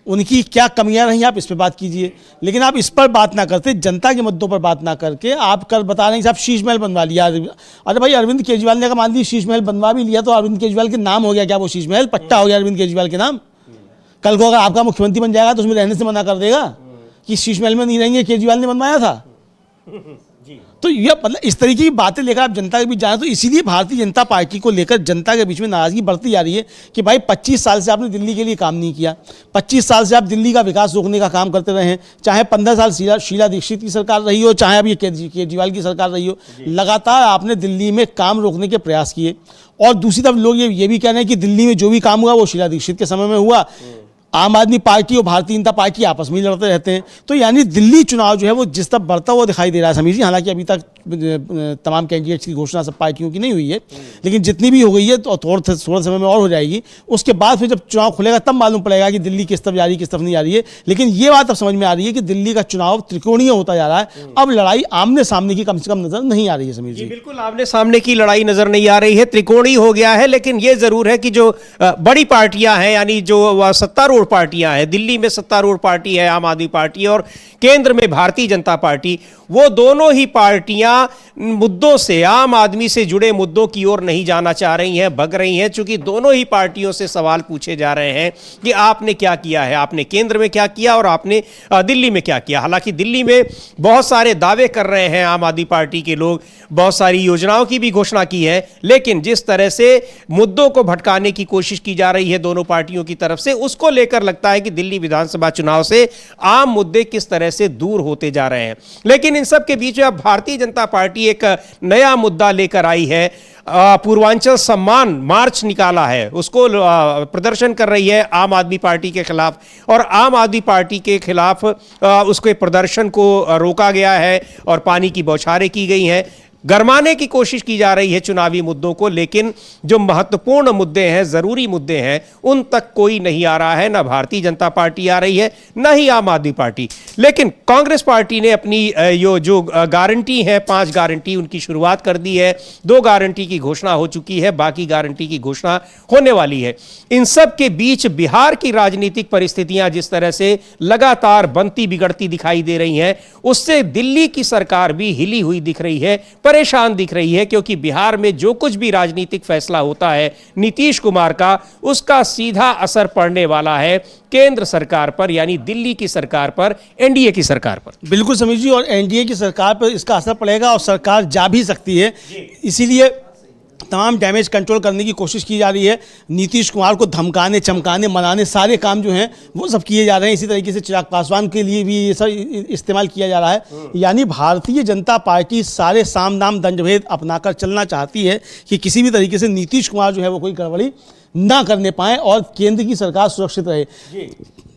उनकी क्या कमियां रही, आप इस पर बात कीजिए। लेकिन आप इस पर बात ना करते, जनता के मुद्दों पर बात ना करके आप कल बता रहे हैं साहब शीश महल बनवा लिया। अरे भाई अरविंद केजरीवाल ने अगर मान लीजिए शीश महल बनवा भी लिया तो अरविंद केजरीवाल के नाम हो गया क्या वो शीश महल? पट्टा हो गया अरविंद केजरीवाल के नाम। कल को अगर आपका मुख्यमंत्री बन जाएगा तो उसमें रहने से मना कर देगा कि शीश महल में नहीं रहेंगे, केजरीवाल ने बनवाया था। तो ये मतलब इस तरीके की बातें लेकर आप जनता के बीच जाना, तो इसीलिए भारतीय जनता पार्टी को लेकर जनता के बीच में नाराजगी बढ़ती जा रही है कि भाई 25 साल से आपने दिल्ली के लिए काम नहीं किया, 25 साल से आप दिल्ली का विकास रोकने का काम करते रहे हैं। चाहे 15 साल शीला दीक्षित की सरकार रही हो, चाहे अब ये केजरीवाल की सरकार रही हो, लगातार आपने दिल्ली में काम रोकने के प्रयास किए। और दूसरी तरफ लोग ये भी कह रहे हैं कि दिल्ली में जो भी काम हुआ वो शीला दीक्षित के समय में हुआ। आम आदमी पार्टी और भारतीय जनता पार्टी आपस में लड़ते रहते हैं। तो यानी दिल्ली चुनाव जो है वो जिस तरफ बढ़ता हुआ दिखाई दे रहा है समीर जी। हालांकि अभी तक तमाम कैंडिडेट्स की घोषणा सब पार्टियों की नहीं हुई है, लेकिन जितनी भी हो गई है तो थोड़े समय में और हो जाएगी। उसके बाद फिर जब चुनाव खुलेगा तब मालूम पड़ेगा कि दिल्ली किस तरफ जा रही है, किस तरफ नहीं जा रही है। लेकिन ये बात अब समझ में आ रही है कि दिल्ली का चुनाव त्रिकोणीय होता जा रहा है। अब लड़ाई आमने सामने की कम से कम नजर नहीं आ रही है समीर जी। बिल्कुल आमने सामने की लड़ाई नजर नहीं आ रही है, त्रिकोणीय हो गया है। लेकिन ये जरूर है कि जो बड़ी पार्टियां हैं, यानी जो सत्तारूढ़ पार्टियां हैं, दिल्ली में सत्तारूढ़ पार्टी है आम आदमी पार्टी और केंद्र में भारतीय जनता पार्टी, वो दोनों ही पार्टियां मुद्दों से, आम आदमी से जुड़े मुद्दों की ओर नहीं जाना चाह रही हैं, भग रही हैं। चूंकि दोनों ही पार्टियों से सवाल पूछे जा रहे हैं कि आपने क्या किया है, आपने केंद्र में क्या किया और आपने दिल्ली में क्या किया। हालांकि दिल्ली में बहुत सारे दावे कर रहे हैं आम आदमी पार्टी के लोग, बहुत सारी योजनाओं की भी घोषणा की है, लेकिन जिस तरह से मुद्दों को भटकाने की कोशिश की जा रही है दोनों पार्टियों की तरफ से, उसको लेकर लगता है कि दिल्ली विधानसभा चुनाव से आम मुद्दे किस तरह से दूर होते जा रहे हैं। लेकिन इन सब के बीच में अब भारतीय जनता पार्टी एक नया मुद्दा लेकर आई है। पूर्वांचल सम्मान मार्च निकाला है, उसको प्रदर्शन कर रही है आम आदमी पार्टी के खिलाफ, और आम आदमी पार्टी के खिलाफ उसके प्रदर्शन को रोका गया है और पानी की बौछारें की गई हैं। गरमाने की कोशिश की जा रही है चुनावी मुद्दों को, लेकिन जो महत्वपूर्ण मुद्दे हैं, जरूरी मुद्दे हैं, उन तक कोई नहीं आ रहा है। ना भारतीय जनता पार्टी आ रही है, ना ही आम आदमी पार्टी। लेकिन कांग्रेस पार्टी ने अपनी जो गारंटी है, 5 गारंटी, उनकी शुरुआत कर दी है। 2 गारंटी की घोषणा हो चुकी है, बाकी गारंटी की घोषणा होने वाली है। इन सब के बीच बिहार की राजनीतिक परिस्थितियां जिस तरह से लगातार बनती बिगड़ती दिखाई दे रही हैं, उससे दिल्ली की सरकार भी हिली हुई दिख रही है, परेशान दिख रही है, क्योंकि बिहार में जो कुछ भी राजनीतिक फैसला होता है नीतीश कुमार का, उसका सीधा असर पड़ने वाला है केंद्र सरकार पर, यानी दिल्ली की सरकार पर, एनडीए की सरकार पर। बिल्कुल समीर जी, और एनडीए की सरकार पर इसका असर पड़ेगा और सरकार जा भी सकती है। इसीलिए तमाम डैमेज कंट्रोल करने की कोशिश की जा रही है। नीतीश कुमार को धमकाने, चमकाने, मनाने, सारे काम जो हैं वो सब किए जा रहे हैं। इसी तरीके से चिराग पासवान के लिए भी ये सब इस्तेमाल किया जा रहा है। यानी भारतीय जनता पार्टी सारे साम दाम दंडभेद अपनाकर चलना चाहती है कि किसी भी तरीके से नीतीश कुमार जो है वो कोई गड़बड़ी ना करने पाए और केंद्र की सरकार सुरक्षित रहे।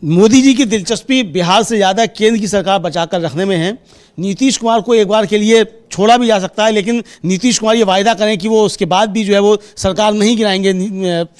मोदी जी की दिलचस्पी बिहार से ज़्यादा केंद्र की सरकार बचाकर रखने में है। नीतीश कुमार को एक बार के लिए छोड़ा भी जा सकता है, लेकिन नीतीश कुमार ये वायदा करें कि वो उसके बाद भी जो है वो सरकार नहीं गिराएंगे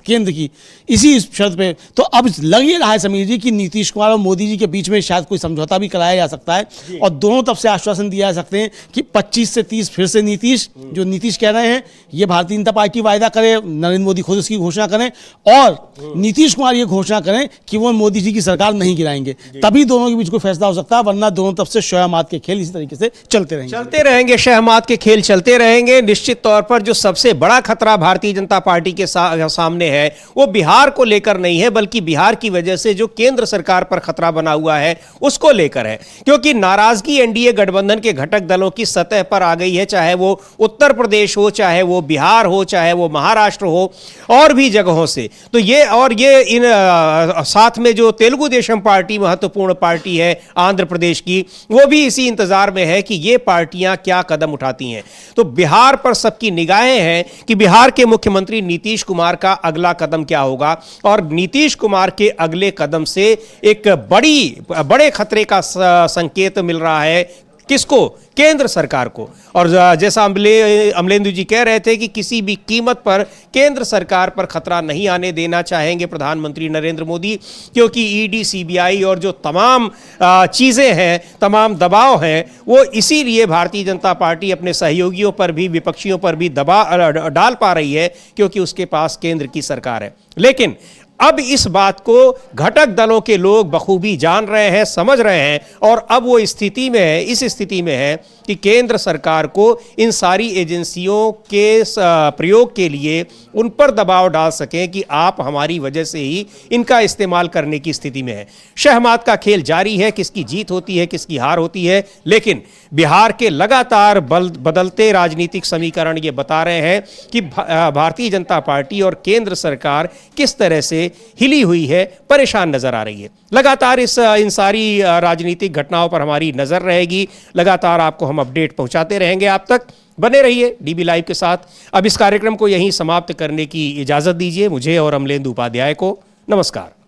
केंद्र की, इसी शर्त पे। तो अब लग ये रहा है समीर जी कि नीतीश कुमार और मोदी जी के बीच में शायद कोई समझौता भी कराया जा सकता है और दोनों तरफ से आश्वासन दिया जा सकते हैं कि 25 से 30 फिर से नीतीश, जो नीतीश कह रहे हैं, ये भारतीय जनता पार्टी वायदा करे, नरेंद्र मोदी खुद उसकी घोषणा करें और नीतीश कुमार ये घोषणा करें कि वो मोदी जी की सरकार नहीं गिराएंगे। तभी दोनों के बीच कोई फैसला हो सकता है, वरना दोनों तरफ से शोयामात के खेल इसी तरीके से चलते रहेंगे। शहमात के खेल चलते रहेंगे। निश्चित तौर पर जो सबसे बड़ा खतरा भारतीय जनता पार्टी के सामने है वो बिहार को लेकर नहीं है, बल्कि बिहार की वजह से जो केंद्र सरकार पर खतरा बना हुआ है उसको लेकर है। क्योंकि नाराजगी एनडीए गठबंधन के घटक दलों की सतह पर आ गई है, चाहे वो उत्तर प्रदेश हो, चाहे वो बिहार हो, चाहे वो महाराष्ट्र हो, और भी जगहों से। तो ये इन साथ में जो तेलुगु देशम पार्टी महत्वपूर्ण पार्टी है आंध्र प्रदेश की, वो भी इसी इंतजार में है कि ये पार्टियां क्या कदम उठाती हैं। तो बिहार पर सबकी निगाहें हैं कि बिहार के मुख्यमंत्री नीतीश कुमार का अगला कदम क्या होगा, और नीतीश कुमार के अगले कदम से एक बड़े खतरे का संकेत मिल रहा है। किसको? केंद्र सरकार को। और जैसा अमलेंदु जी कह रहे थे कि किसी भी कीमत पर केंद्र सरकार पर खतरा नहीं आने देना चाहेंगे प्रधानमंत्री नरेंद्र मोदी, क्योंकि ईडी, सीबीआई और जो तमाम चीज़ें हैं, तमाम दबाव हैं, वो इसीलिए भारतीय जनता पार्टी अपने सहयोगियों पर भी, विपक्षियों पर भी दबाव डाल पा रही है, क्योंकि उसके पास केंद्र की सरकार है। लेकिन अब इस बात को घटक दलों के लोग बखूबी जान रहे हैं, समझ रहे हैं, और अब वो इस स्थिति में है कि केंद्र सरकार को इन सारी एजेंसियों के प्रयोग के लिए उन पर दबाव डाल सकें कि आप हमारी वजह से ही इनका इस्तेमाल करने की स्थिति में है। शहमात का खेल जारी है, किसकी जीत होती है, किसकी हार होती है। लेकिन बिहार के लगातार बदलते राजनीतिक समीकरण ये बता रहे हैं कि भारतीय जनता पार्टी और केंद्र सरकार किस तरह से हिली हुई है, परेशान नजर आ रही है। लगातार इन सारी राजनीतिक घटनाओं पर हमारी नजर रहेगी। लगातार आपको हम अपडेट पहुंचाते रहेंगे। आप तक बने रहिए डीबी लाइव के साथ। अब इस कार्यक्रम को यहीं समाप्त करने की इजाजत दीजिए मुझे और अमलेंदु उपाध्याय को। नमस्कार।